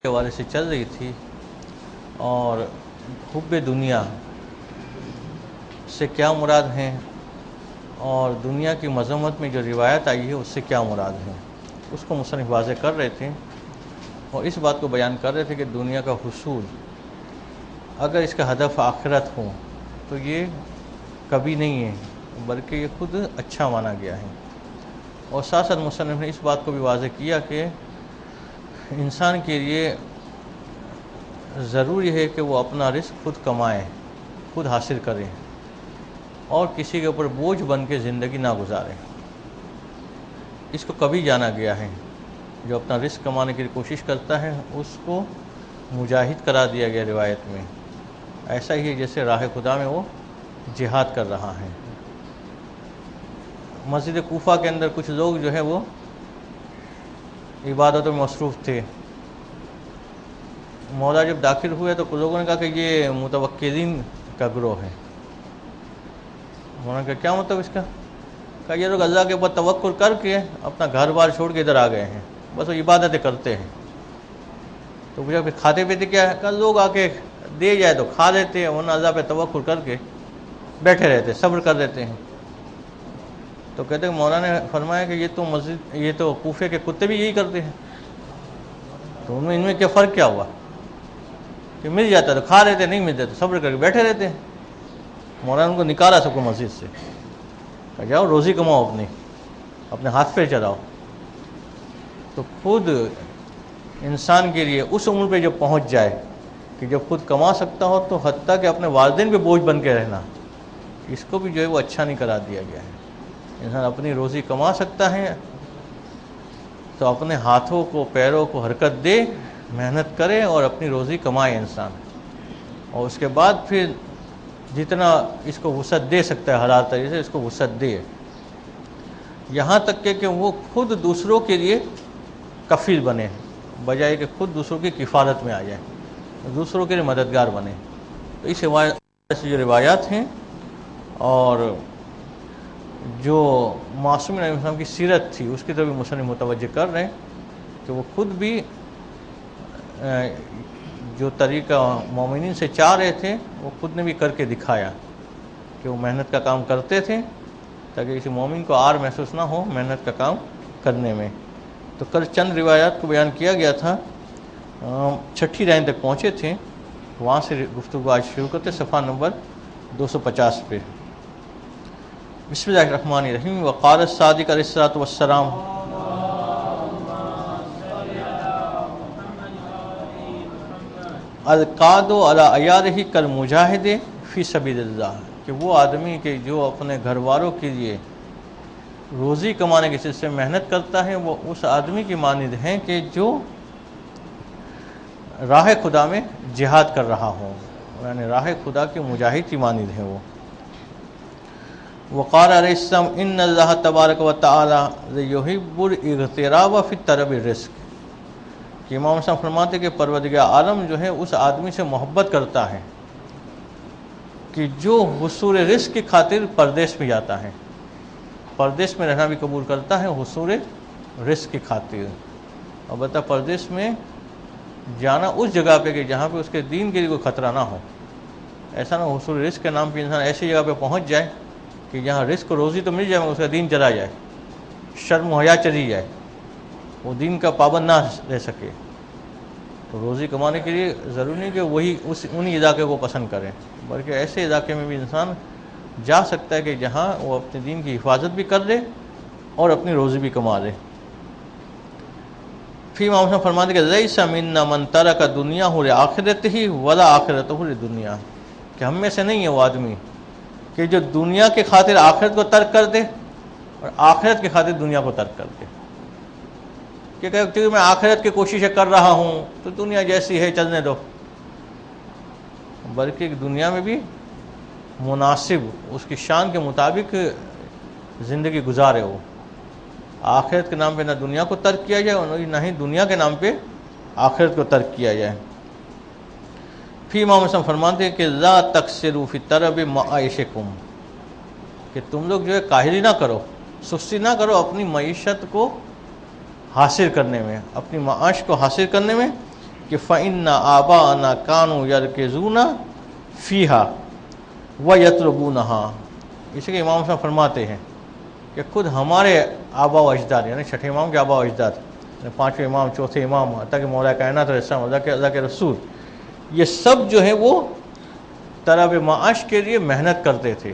کے حوالے سے چل رہی تھی اور حب دنیا سے کیا مراد ہیں اور دنیا کی مذمت میں جو روایت آئی ہے اس سے کیا مراد ہے، اس کو مصنف واضح کر رہے تھے اور اس بات کو بیان کر رہے تھے کہ دنیا کا حصول اگر اس کا ہدف آخرت ہو تو یہ کبھی نہیں ہے بلکہ یہ خود اچھا مانا گیا ہے۔ اور ساتھ ساتھ مصنف نے اس بات کو بھی واضح کیا کہ انسان کے لیے ضروری ہے کہ وہ اپنا رزق خود کمائے، خود حاصل کرے اور کسی کے اوپر بوجھ بن کے زندگی نہ گزارے۔ اس کو کبھی جانا گیا ہے، جو اپنا رزق کمانے کی کوشش کرتا ہے اس کو مجاہد قرار دیا گیا روایت میں، ایسا ہی ہے جیسے راہ خدا میں وہ جہاد کر رہا ہے۔ مسجد کوفہ کے اندر کچھ لوگ جو ہے وہ عبادتوں میں مصروف تھے۔ مولا جب داخل ہوئے تو کچھ لوگوں نے کہا کہ یہ متوکلین کا گروہ ہے۔ انہوں نے کہا کیا مطلب اس کا؟ کہا یہ لوگ اللہ کے اوپر توکل کر کے اپنا گھر بار چھوڑ کے ادھر آ گئے ہیں، بس وہ عبادتیں کرتے ہیں۔ تو پوچھا پھر کھاتے پیتے کیا ہے؟ کہا لوگ آ کے دے جائے تو کھا لیتے ہیں، ورنہ اللہ پہ توکل کر کے بیٹھے رہتے، صبر کر دیتے ہیں۔ تو کہتے ہیں مولانا نے فرمایا کہ یہ تو کوفے کے کتے بھی یہی کرتے ہیں، تو ان میں کیا فرق کیا ہوا کہ مل جاتا تو کھا لیتے، نہیں ملتے تو صبر کر کے بیٹھے رہتے ہیں۔ مولانا ان کو نکالا سب کو مسجد سے، کہ جاؤ روزی کماؤ، اپنے ہاتھ پہ چلاؤ۔ تو خود انسان کے لیے اس عمر پہ جب پہنچ جائے کہ جب خود کما سکتا ہو تو حتیٰ کہ اپنے والدین پہ بوجھ بن کے رہنا، اس کو بھی جو ہے وہ اچھا نہیں قرار دیا گیا ہے۔ انسان اپنی روزی کما سکتا ہے تو اپنے ہاتھوں کو پیروں کو حرکت دے، محنت کرے اور اپنی روزی کمائے انسان، اور اس کے بعد پھر جتنا اس کو وسعت دے سکتا ہے حلال طریقے سے اس کو وسعت دے، یہاں تک کہ وہ خود دوسروں کے لیے کفیل بنے، بجائے کہ خود دوسروں کی کفالت میں آ جائے، دوسروں کے لیے مددگار بنے۔ تو اس سے جو روایات ہیں اور جو معصومین علیہ السلام کی سیرت تھی اس کی طرف بھی مصنف متوجہ کر رہے ہیں کہ وہ خود بھی جو طریقہ مومنین سے چاہ رہے تھے وہ خود نے بھی کر کے دکھایا کہ وہ محنت کا کام کرتے تھے تاکہ کسی مومن کو آر محسوس نہ ہو محنت کا کام کرنے میں۔ تو کل چند روایات کو بیان کیا گیا تھا، 6 لائن تک پہنچے تھے، وہاں سے گفتگو آج شروع کرتے، صفحہ نمبر 250 پہ۔ بسم اللہ الرحمن الرحیم۔ وقال الصادق علیہ الصلوۃ والسلام القاد علی عیالہ کالمجاہد فی سبیل اللہ، کہ وہ آدمی کہ جو اپنے گھر والوں کے لیے روزی کمانے کے سلسلے میں محنت کرتا ہے وہ اس آدمی کی مانند ہیں کہ جو راہ خدا میں جہاد کر رہا ہو، یعنی راہ خدا کے مجاہد کی مانند ہے وہ۔ وقال علیہ السلام ان اللہ تبارک و تعالی یحب الاغتراب فی طلب الرزق، کہ امام صاحب فرماتے کہ پروردگار عالم جو ہے اس آدمی سے محبت کرتا ہے کہ جو حصول رزق کی خاطر پردیس میں جاتا ہے، پردیس میں رہنا بھی قبول کرتا ہے حصول رزق کی خاطر۔ البتہ پردیس میں جانا اس جگہ پہ کہ جہاں پہ اس کے دین کے لیے کوئی خطرہ نہ ہو، ایسا نہ حصول رزق کے نام پہ انسان ایسی جگہ پہ پہنچ جائے کہ جہاں رزق روزی تو مل جائے مگر اس کا دین چلا جائے، شرم و حیا چلی جائے، وہ دین کا پابند نہ رہ سکے۔ تو روزی کمانے کے لیے ضروری نہیں کہ وہی انہی علاقے کو پسند کریں، بلکہ ایسے علاقے میں بھی انسان جا سکتا ہے کہ جہاں وہ اپنے دین کی حفاظت بھی کر لے اور اپنی روزی بھی کما لے۔ پھر امام صاحب فرماتے کہ لیس منا من ترک دنیاہ لآخرتہ ولا آخرتہ لدنیا، کہ ہم میں سے نہیں ہے وہ آدمی کہ جو دنیا کے خاطر آخرت کو ترک کر دے اور آخرت کی خاطر دنیا کو ترک کر دے، کہ کیونکہ میں آخرت کی کوششیں کر رہا ہوں تو دنیا جیسی ہے چلنے دو، بلکہ دنیا میں بھی مناسب اس کی شان کے مطابق زندگی گزارے ہو، آخرت کے نام پہ نہ دنیا کو ترک کیا جائے اور نہ ہی دنیا کے نام پہ آخرت کو ترک کیا جائے۔ پھر امام حسن فرماتے ہیں کہ لا تقصروا فی طلب معاشکم، کہ تم لوگ جو ہے کاہلی نہ کرو، سستی نہ کرو اپنی معیشت کو حاصل کرنے میں، اپنی معاش کو حاصل کرنے میں، کہ فَإِنَّ آبَاءَنَا كَانُوا يَرْكِزُونَ فِيهَا وَيَطْلُبُونَهَا۔ اسی کے امام صاحب فرماتے ہیں کہ خود ہمارے آبا و اجداد، یعنی چھٹے امام کے آبا و اجداد، پانچویں امام، چوتھے امام، حتیٰ کہ مولا کائنات علیہ السلام، اللہ کے رسول، یہ سب جو ہے وہ طلب معاش کے لیے محنت کرتے تھے،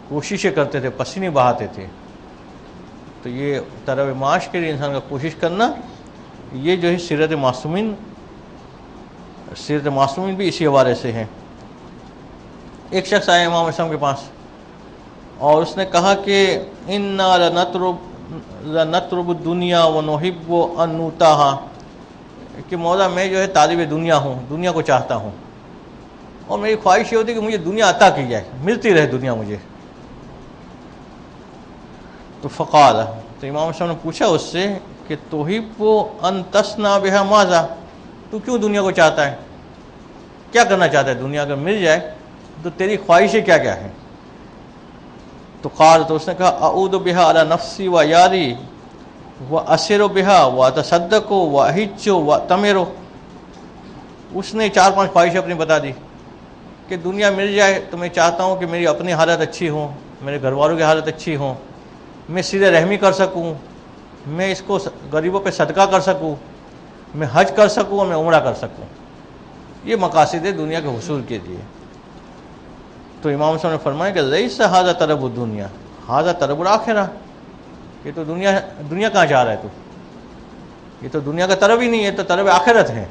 کوششیں کرتے تھے، پسینے بہاتے تھے۔ تو یہ طلب معاش کے لیے انسان کا کوشش کرنا، یہ جو ہے سیرت معصومین بھی اسی حوالے سے ہیں۔ ایک شخص آیا امام اسلام کے پاس اور اس نے کہا کہ اِنَّا لَنَطْلُبُ الدُّنْيَا وَنُحِبُّ أَن نُؤْتَاهَا، کہ مولا میں جو ہے طالب دنیا ہوں، دنیا کو چاہتا ہوں، اور میری خواہش یہ ہوتی ہے کہ مجھے دنیا عطا کی جائے، ملتی رہے دنیا مجھے۔ تو فقال، تو امام صاحب نے پوچھا اس سے کہ تحب ان تصنع بها ماذا، تو کیوں دنیا کو چاہتا ہے، کیا کرنا چاہتا ہے؟ دنیا اگر مل جائے تو تیری خواہشیں کیا کیا ہیں؟ تو قال، تو اس نے کہا اعود بها على نفسی و یاری و اسر بها و اتصدق و احج و تمر۔ اس نے 4-5 خواہشیں اپنی بتا دی کہ دنیا مل جائے تو میں چاہتا ہوں کہ میری اپنی حالت اچھی ہو، میرے گھر والوں کی حالت اچھی ہو، میں صلہ رحمی کر سکوں، میں اس کو غریبوں پہ صدقہ کر سکوں، میں حج کر سکوں اور میں عمرہ کر سکوں۔ یہ مقاصد ہے دنیا کے حصول کے لیے۔ تو امام صاحب نے فرمایا کہ لیس ھذا طلب الدنیا ھذا طلب الآخرہ، یہ تو دنیا کہاں جا رہا ہے تو، یہ تو دنیا کا طلب ہی نہیں ہے، تو طلب آخرت ہے،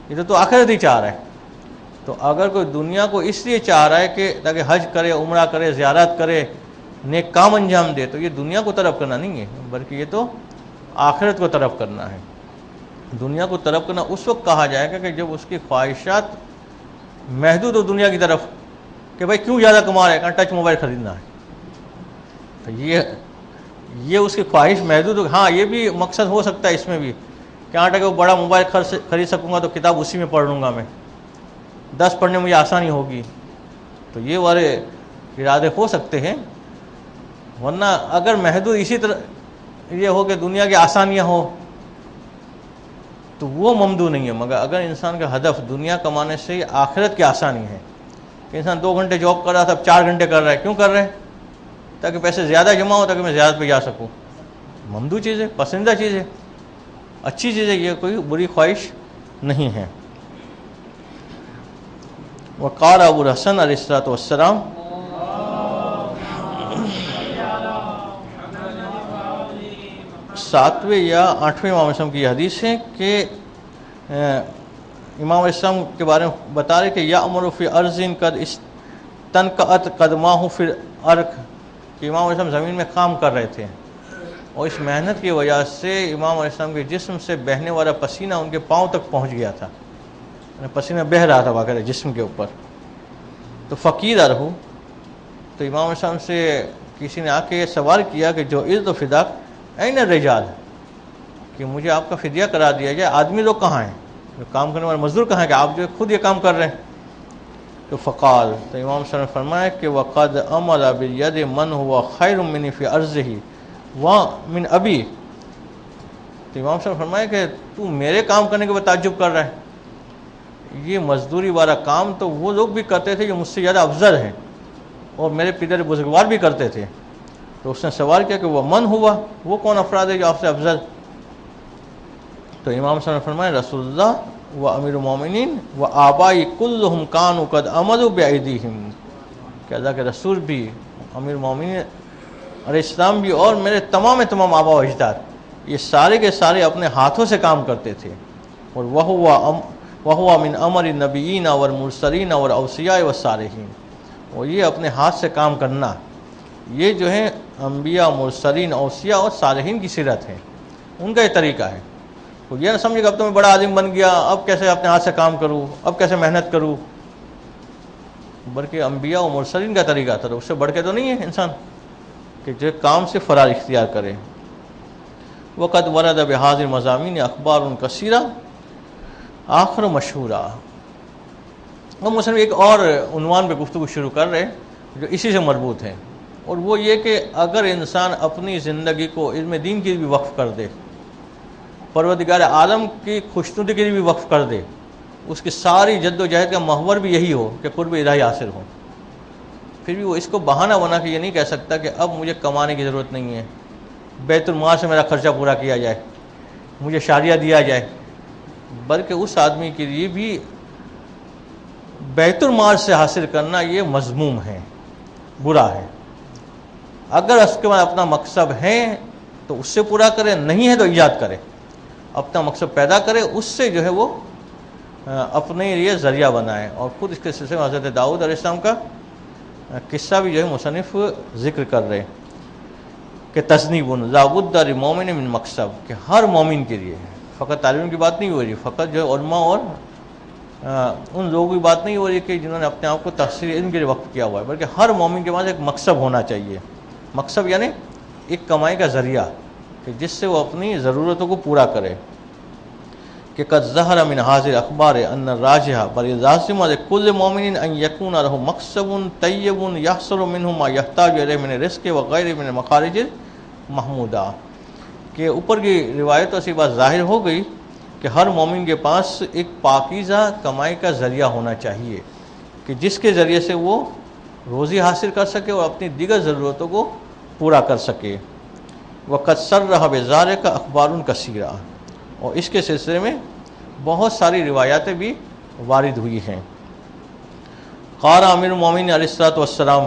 یہ تو آخرت ہی چاہ رہا ہے۔ تو اگر کوئی دنیا کو اس لیے چاہ رہا ہے کہ تاکہ حج کرے، عمرہ کرے، زیارت کرے، نیک کام انجام دے، تو یہ دنیا کو طلب کرنا نہیں ہے، بلکہ یہ تو آخرت کو طلب کرنا ہے۔ دنیا کو طلب کرنا اس وقت کہا جائے گا کہ جب اس کی خواہشات محدود ہو دنیا کی طرف، کہ بھائی کیوں زیادہ کما رہے ہیں، کہاں ٹچ موبائل خریدنا ہے، تو یہ اس کی خواہش محدود ہو۔ ہاں یہ بھی مقصد ہو سکتا ہے اس میں بھی کہ ہاں کہ وہ بڑا موبائل خرید سکوں گا تو کتاب اسی میں پڑھ لوں گا، میں 10 پڑھنے میں مجھے آسانی ہوگی، تو یہ والے ارادے ہو سکتے ہیں۔ ورنہ اگر محدود اسی طرح یہ ہو کہ دنیا کی آسانیاں ہو تو وہ ممدوح نہیں ہے، مگر اگر انسان کا ہدف دنیا کمانے سے آخرت کی آسانی ہے، کہ انسان 2 گھنٹے جاب کر رہا تھا اب 4 گھنٹے کر رہا ہے، کیوں کر رہے ہیں؟ تاکہ پیسے زیادہ جمع ہو، تاکہ میں زیادہ پہ جا سکوں، ممدوح چیز ہے، پسندیدہ چیز ہے، اچھی چیز ہے، یہ کوئی بری خواہش نہیں ہے۔ وقال ابو الحسن علیہ الصلوۃ والسلام، ساتویں یا 8ویں امام اسلام کی یہ حدیث ہے کہ امام اسلام کے بارے میں بتا رہے کہ یأمر فی ارض قد استنقعت قدماہ فی الارض، کہ امام اسلام زمین میں کام کر رہے تھے اور اس محنت کی وجہ سے امام اسلام کے جسم سے بہنے والا پسینہ ان کے پاؤں تک پہنچ گیا تھا، پسینہ بہہ رہا تھا باقاعدہ جسم کے اوپر۔ تو فقیر رہو، تو امام اسلام سے کسی نے آ کے سوال کیا کہ جو عزت و فداک این الرجال، کہ مجھے آپ کا فدیہ کرا دیا جائے، آدمی لوگ کہاں ہیں، جو کام کرنے والے مزدور کہاں ہیں، کہ آپ جو خود یہ کام کر رہے ہیں؟ تو فقال، تو امام صاحب نے فرمایا کہ وقد عمل بالید من هو خیر منی فی ارضہ ومن ابی، تو امام صاحب نے فرمایا کہ تو میرے کام کرنے کے بعد تعجب کر رہا ہے، یہ مزدوری والا کام تو وہ لوگ بھی کرتے تھے جو مجھ سے زیادہ افضل ہیں، اور میرے پدر بزرگوار بھی کرتے تھے۔ تو اس نے سوال کیا کہ وہ من ہوا، وہ کون افراد ہے جو آپ سے افضل؟ تو امام صاحب نے فرمایا رسول اللہ و امیر المومنین و آبائی کلہم کانوا قد عملوا بایدیہم، کہ اللہ کے رسول بھی، امیر المومنین علیہ السلام بھی، اور میرے تمام آبا و اجداد، یہ سارے کے سارے اپنے ہاتھوں سے کام کرتے تھے۔ اور وہو من امر النبیین والمرسلین والاوصیاء والصالحین، اور یہ اپنے ہاتھ سے کام کرنا، یہ جو ہے انبیاء، مرسلین، اوصیاء اور صالحین کی سیرت ہے، ان کا یہ طریقہ ہے۔ تو یہ نہ سمجھے کہ اب تو میں بڑا عالم بن گیا، اب کیسے اپنے ہاتھ سے کام کروں، اب کیسے محنت کروں، بلکہ انبیاء و مرسلین کا طریقہ تھا، تو اس سے بڑھ کے تو نہیں ہے انسان کہ جو کام سے فرار اختیار کرے۔ وقد ورد بهذه المضامین اخبار کثیرہ آخر مشہورہ۔ ہم مسلم ایک اور عنوان پہ گفتگو شروع کر رہے جو اسی سے مربوط ہے، اور وہ یہ کہ اگر انسان اپنی زندگی کو علم دین کی بھی وقف کر دے پروردگار عالم کی خوشنودی کے لیے بھی وقف کر دے، اس کی ساری جد و جہد کا محور بھی یہی ہو کہ قرب الہی حاصل ہو، پھر بھی وہ اس کو بہانہ بنا کے یہ نہیں کہہ سکتا کہ اب مجھے کمانے کی ضرورت نہیں ہے، بیت المال سے میرا خرچہ پورا کیا جائے، مجھے شادیہ دیا جائے، بلکہ اس آدمی کے لیے بھی بیت المال سے حاصل کرنا یہ مذموم ہے، برا ہے۔ اگر اس کے بعد اپنا مقصد ہے تو اس سے پورا کرے، نہیں ہے تو ایجاد کرے، اپنا مقصد پیدا کرے، اس سے جو ہے وہ اپنے لیے ذریعہ بنائے۔ اور خود اس کے سلسلے میں حضرت داؤد علیہ السلام کا قصہ بھی جو ہے مصنف ذکر کر رہے کہ تذنیب لا بد للمؤمن من مکسب، کہ ہر مومن کے لیے، فقط تعلیم کی بات نہیں ہو رہی، فقط جو ہے علماء اور ان لوگوں کی بات نہیں ہو رہی کہ جنہوں نے اپنے آپ کو تحصیل علم کے لیے وقف کیا ہوا ہے، بلکہ ہر مومن کے پاس ایک مقصد ہونا چاہیے۔ مقصد یعنی ایک کمائی کا ذریعہ کہ جس سے وہ اپنی ضرورتوں کو پورا کرے۔ کہ قد ظہر من حاضر اخبار ان الراجح بل لازم لكل مؤمن ان يكون له مقصد طیب يحصل منه ما يحتاج الیہ من الرزق وغیرہ من المخارج المحمودہ، کہ اوپر کی روایتوں سے بات ظاہر ہو گئی کہ ہر مومن کے پاس ایک پاکیزہ کمائی کا ذریعہ ہونا چاہیے کہ جس کے ذریعے سے وہ روزی حاصل کر سکے اور اپنی دیگر ضرورتوں کو پورا کر سکے۔ وقد صرح بذلک اخبار کثیرہ، اور اس کے سلسلے میں بہت ساری روایاتیں بھی وارد ہوئی ہیں۔ قال امیر المومنین علیہ الصلوۃ والسلام،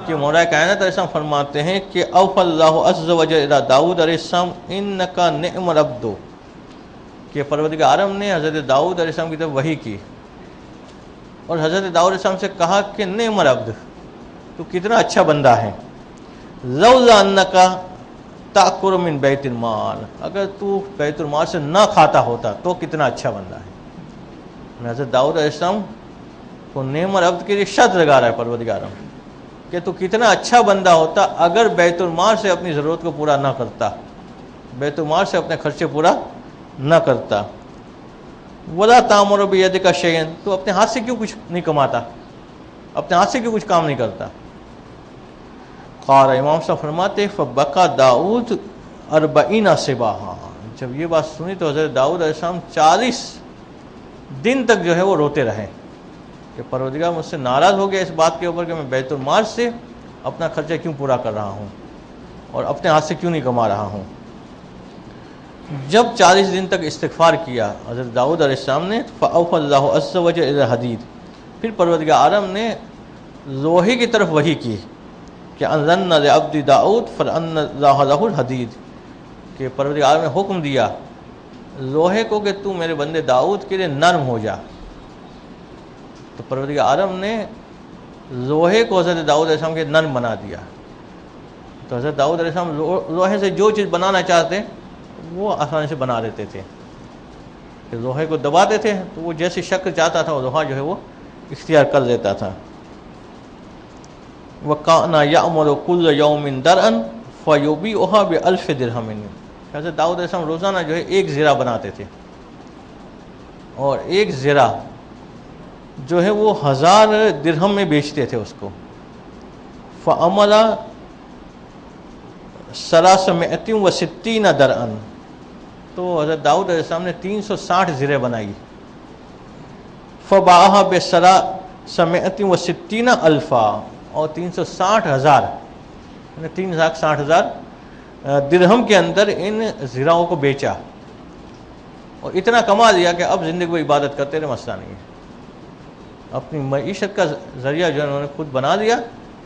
کہ مولا کائنات علیہ السلام فرماتے ہیں کہ اوفى اللہ عز وجل الی داؤد علیہ السلام انک نعم العبد، کہ پروردگار عالم نے حضرت داؤد علیہ السلام کی طرف وحی کی اور حضرت داؤد علیہ السلام سے کہا کہ نعم العبد، تو کتنا اچھا بندہ ہے، لولا انک تأکل من بیت المال، اگر تو بیت المال سے نہ کھاتا ہوتا تو کتنا اچھا بندہ ہے۔ حضرت داؤد علیہ السلام کو نعم العبد کے لیے شرط لگا رہا ہے پروردگار عالم کہ تو کتنا اچھا بندہ ہوتا اگر بیت المال سے اپنی ضرورت کو پورا نہ کرتا، بیت المال سے اپنے خرچے پورا نہ کرتا۔ ولا تعمر بیدک شیئا، تو اپنے ہاتھ سے کیوں کچھ نہیں کماتا، اپنے ہاتھ سے کیوں کچھ کام نہیں کرتا۔ قال امام صاحب فرماتے فبقى داؤد 40 صباحا، جب یہ بات سنی تو حضرت داؤد علیہ السلام 40 دن تک جو ہے وہ روتے رہے کہ پروردگار مجھ سے ناراض ہو گیا اس بات کے اوپر کہ میں بیت المال سے اپنا خرچہ کیوں پورا کر رہا ہوں اور اپنے ہاتھ سے کیوں نہیں کما رہا ہوں۔ جب 40 دن تک استغفار کیا حضرت داؤد علیہ السلام نے، فأوحى اللہ عز وجل الی الحدید، پھر پروردگار عالم نے لوہے کی طرف وحی کی کہ انزلن لعبد داؤد فان اللہ لہ الحدید، کہ پروردگار عالم نے حکم دیا لوہے کو کہ تو میرے بندے داؤد کے لیے نرم ہو جا، تو پروردگار عالم نے لوہے کو حضرت داؤد علیہ السلام کے نرم بنا دیا۔ تو حضرت داؤد علیہ السلام لوہے سے جو چیز بنانا چاہتے وہ آسانی سے بنا دیتے تھے، کہ لوہے کو دباتے تھے تو وہ جیسی شکل چاہتا تھا وہ لوہا جو ہے وہ اختیار کر لیتا تھا۔ وَكَانَ يَعْمَلُ كُلَّ يَوْمٍ دَرْعًا فَيُبِيعُهَا بِأَلْفِ دِرْهَمٍ، حضرت داؤد علیہ السلام روزانہ جو ہے ایک زرہ بناتے تھے، اور ایک زرہ جو ہے وہ 1000 درہم میں بیچتے تھے اس کو۔ فَعَمَلَ 360 درعًا، تو حضرت داؤد علیہ السلام نے 360 زرہ بنائی۔ فَبَاعَهَا ب360 الفا، اور 360,000 یعنی 3,60,000 درہم کے اندر ان زراؤں کو بیچا، اور اتنا کما لیا کہ اب زندگی میں عبادت کرتے رہے، مسئلہ نہیں ہے۔ اپنی معیشت کا ذریعہ جو انہوں نے خود بنا دیا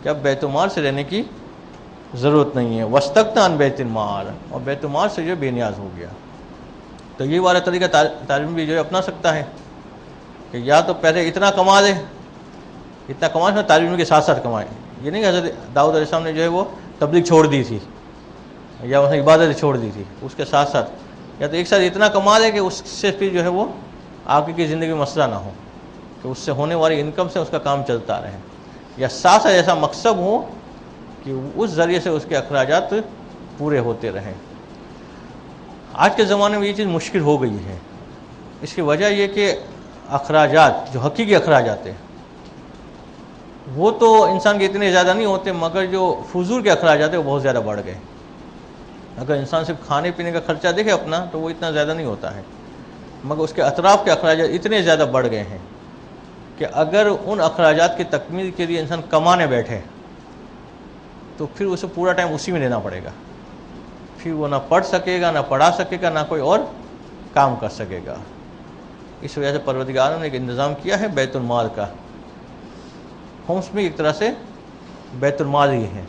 کہ اب بیت المال سے لینے کی ضرورت نہیں ہے۔ وَاسْتَغْنَىٰ عَنْ بَيْتِ الْمَالِ، اور بیت المال سے جو بے نیاز ہو گیا۔ تو یہ والا طریقہ تعلیم بھی جو ہے اپنا سکتا ہے کہ یا تو پہلے اتنا کما لے، اتنا کمائے تعلیم کے ساتھ ساتھ کمائے۔ یہ نہیں کہ حضرت داؤد علیہ السلام نے جو ہے وہ تبلیغ چھوڑ دی تھی یا اس نے عبادت چھوڑ دی تھی، اس کے ساتھ ساتھ یا تو ایک ساتھ اتنا کما لے کہ اس سے پھر جو ہے وہ آگے کی زندگی میں مسئلہ نہ ہو، کہ اس سے ہونے والی انکم سے اس کا کام چلتا رہے، یا ساتھ ساتھ ایسا مقصد ہو کہ اس ذریعے سے اس کے اخراجات پورے ہوتے رہیں۔ آج کے زمانے میں یہ چیز مشکل ہو گئی ہے، اس کی وجہ یہ کہ اخراجات جو حقیقی اخراجات ہیں وہ تو انسان کے اتنے زیادہ نہیں ہوتے، مگر جو فضول کے اخراجات ہیں وہ بہت زیادہ بڑھ گئے۔ اگر انسان صرف کھانے پینے کا خرچہ دیکھے اپنا تو وہ اتنا زیادہ نہیں ہوتا ہے، مگر اس کے اطراف کے اخراجات اتنے زیادہ بڑھ گئے ہیں کہ اگر ان اخراجات کی تکمیل کے لیے انسان کمانے بیٹھے تو پھر اسے پورا ٹائم اسی میں دینا پڑے گا، پھر وہ نہ پڑھ سکے گا، نہ پڑھا سکے گا، نہ کوئی اور کام کر سکے گا۔ اس وجہ سے پروردگار نے ایک انتظام کیا ہے بیت المال کا۔ ہومس میں ایک طرح سے بیت المال ہی ہے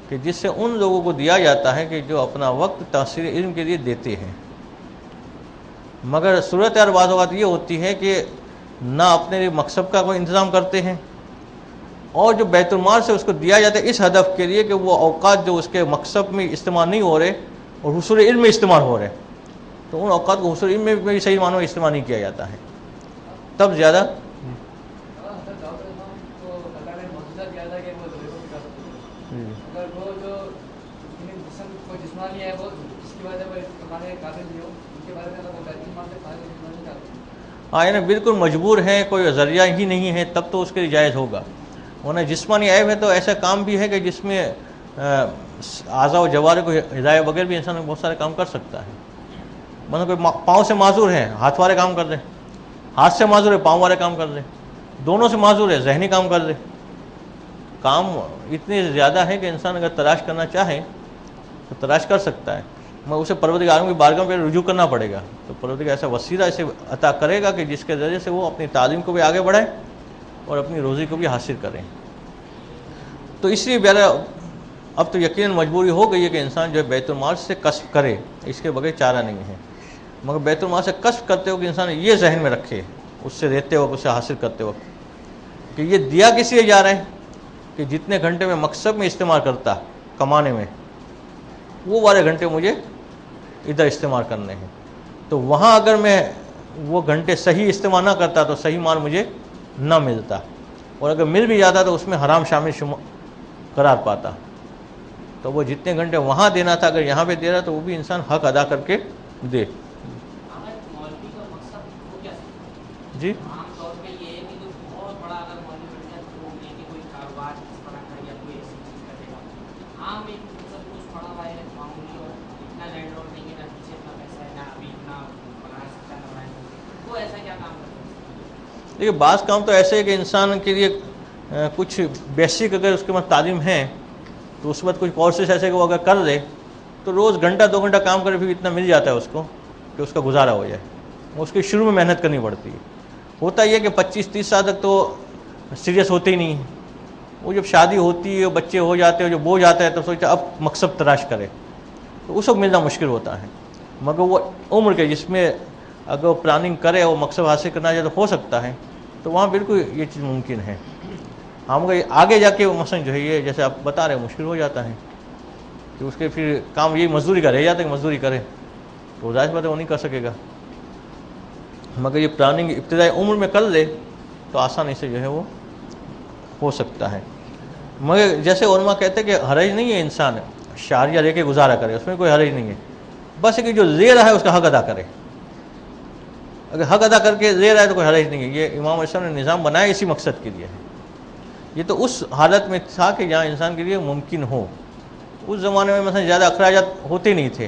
کہ جس سے ان لوگوں کو دیا جاتا ہے کہ جو اپنا وقت تحصیل علم کے لیے دیتے ہیں، مگر صورتحال بعض اوقات یہ ہوتی ہے کہ نہ اپنے لیے مقصد کا کوئی انتظام کرتے ہیں، اور جو بیت المال سے اس کو دیا جاتا ہے اس ہدف کے لیے کہ وہ اوقات جو اس کے مقصد میں استعمال نہیں ہو رہے اور حصول علم میں استعمال ہو رہے، تو ان اوقات کو حصول علم میں بھی صحیح معنوں میں استعمال نہیں کیا جاتا ہے، تب زیادہ ہاں یعنی بالکل مجبور ہے، کوئی ذریعہ ہی نہیں ہے، تب تو اس کے لیے جائز ہوگا، ورنہ جسمانی عیب ہے تو ایسا کام بھی ہے کہ جس میں اعضاء و جوارح کو ہدایت بغیر بھی انسان بہت سارے کام کر سکتا ہے۔ مثلا کوئی پاؤں سے معذور ہے، ہاتھ والے کام کر دے، ہاتھ سے معذور ہے پاؤں والے کام کر دے، دونوں سے معذور ہے ذہنی کام کر دے۔ کام اتنے زیادہ ہے کہ انسان اگر تلاش کرنا چاہے تو تلاش کر سکتا ہے، مگر اسے پروردگار کی بارگاہ پہ رجوع کرنا پڑے گا، تو پروردگار ایسا وسیلہ اسے عطا کرے گا کہ جس کے ذریعے سے وہ اپنی تعلیم کو بھی آگے بڑھائے اور اپنی روزی کو بھی حاصل کریں۔ تو اس لیے اب تو یقیناً مجبوری ہو گئی ہے کہ انسان جو ہے بیت المال سے کسب کرے، اس کے بغیر چارہ نہیں ہے، مگر بیت المال سے کسب کرتے وقت انسان یہ ذہن میں رکھے اس سے دیتے وقت، اسے حاصل کرتے وقت کہ یہ دیا کس لیے جا رہے ہیں، کہ جتنے گھنٹے میں مقصد میں استعمال کرتا کمانے میں، وہ والے گھنٹے مجھے ادھر استعمال کرنے ہیں، تو وہاں اگر میں وہ گھنٹے صحیح استعمال نہ کرتا تو صحیح مال مجھے نہ ملتا، اور اگر مل بھی جاتا تو اس میں حرام شامل قرار پاتا، تو وہ جتنے گھنٹے وہاں دینا تھا اگر یہاں پہ دے رہا تو وہ بھی انسان حق ادا کر کے دے۔ جی دیکھیے بعض کام تو ایسے ہے کہ انسان کے لیے کچھ بیسک اگر اس کے پاس تعلیم ہے تو اس وقت کچھ کورسز ایسے کہ وہ اگر کر لے تو روز گھنٹہ 2 گھنٹہ کام کرے پھر اتنا مل جاتا ہے اس کو کہ اس کا گزارا ہو جائے، اس کے شروع میں محنت کرنی پڑتی ہے۔ ہوتا یہ کہ 25-30 سال تک تو سیریس ہوتے ہی نہیں ہیں، وہ جب شادی ہوتی ہے بچے ہو جاتے ہیں جو بوجھ آتا ہے تو سوچتا اب مقصد تلاش کرے، تو اس وقت ملنا مشکل ہوتا ہے، مگر وہ عمر کے جس میں اگر وہ پلاننگ کرے وہ مقصد حاصل کرنا چاہے تو ہو سکتا ہے، تو وہاں بالکل یہ چیز ممکن ہے۔ ہم آگے جا کے مثلا جو ہے یہ جیسے آپ بتا رہے ہیں مشکل ہو جاتا ہے کہ اس کے پھر کام یہی مزدوری کا رہ جاتا ہے کہ مزدوری کرے، تو ظاہر بات ہے وہ نہیں کر سکے گا، مگر یہ پلاننگ ابتدائی عمر میں کر لے تو آسانی سے جو ہے وہ ہو سکتا ہے۔ مگر جیسے علماء کہتے ہیں کہ حرج نہیں ہے انسان شہریہ لے کے گزارا کرے، اس میں کوئی حرج نہیں ہے، بس کہ جو لے رہا ہے اس کا حق ادا کرے، اگر حق ادا کر کے لے رہا ہے تو کوئی حرج نہیں ہے۔ یہ امام علیہ السلام نے نظام بنایا اسی مقصد کے لیے ہے، یہ تو اس حالت میں تھا کہ جہاں انسان کے لیے ممکن ہو۔ اس زمانے میں مثلا زیادہ اخراجات ہوتے نہیں تھے،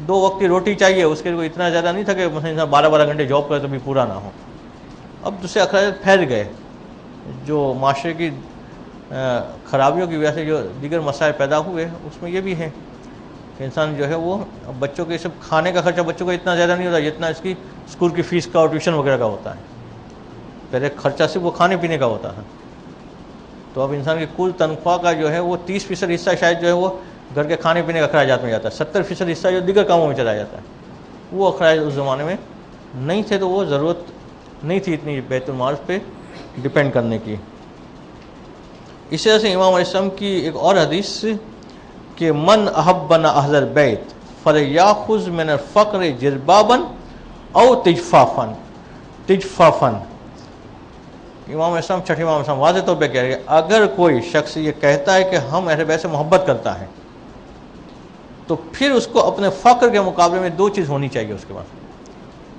2 وقت کی روٹی چاہیے، اس کے لیے اتنا زیادہ نہیں تھا کہ مثلا انسان 12 گھنٹے جاب کرے تو بھی پورا نہ ہو۔ اب دوسرے اخراجات پھیل گئے جو معاشرے کی خرابیوں کی وجہ سے جو دیگر مسائل پیدا ہوئے، اس میں یہ بھی ہے کہ انسان جو ہے وہ بچوں کے سب کھانے کا خرچہ بچوں کا اتنا زیادہ نہیں ہوتا جتنا اس کی اسکول کی فیس کا اور ٹیوشن وغیرہ کا ہوتا ہے، پہلے خرچہ صرف وہ کھانے پینے کا ہوتا تھا، تو اب انسان کی کل تنخواہ کا جو ہے وہ 30% حصہ شاید جو ہے وہ گھر کے کھانے پینے کا اخراجات میں جاتا ہے، 70% حصہ جو دیگر کاموں میں چلا جاتا ہے، وہ اخراج اس زمانے میں نہیں تھے، تو وہ ضرورت نہیں تھی اتنی بیت المال پہ ڈپینڈ کرنے کی۔ اسی طرح سے امام علیہ السلام کی ایک اور حدیث کہ من احبنا اہل البیت فلیاخذ من الفقر جربابا او تجفافا۔ امام علیہ السلام چھٹے امام علیہ السلام واضح طور پہ کہہ رہے ہیں اگر کوئی شخص یہ کہتا ہے کہ ہم اہل بیت سے محبت کرتا ہے تو پھر اس کو اپنے فقر کے مقابلے میں 2 چیز ہونی چاہیے اس کے پاس،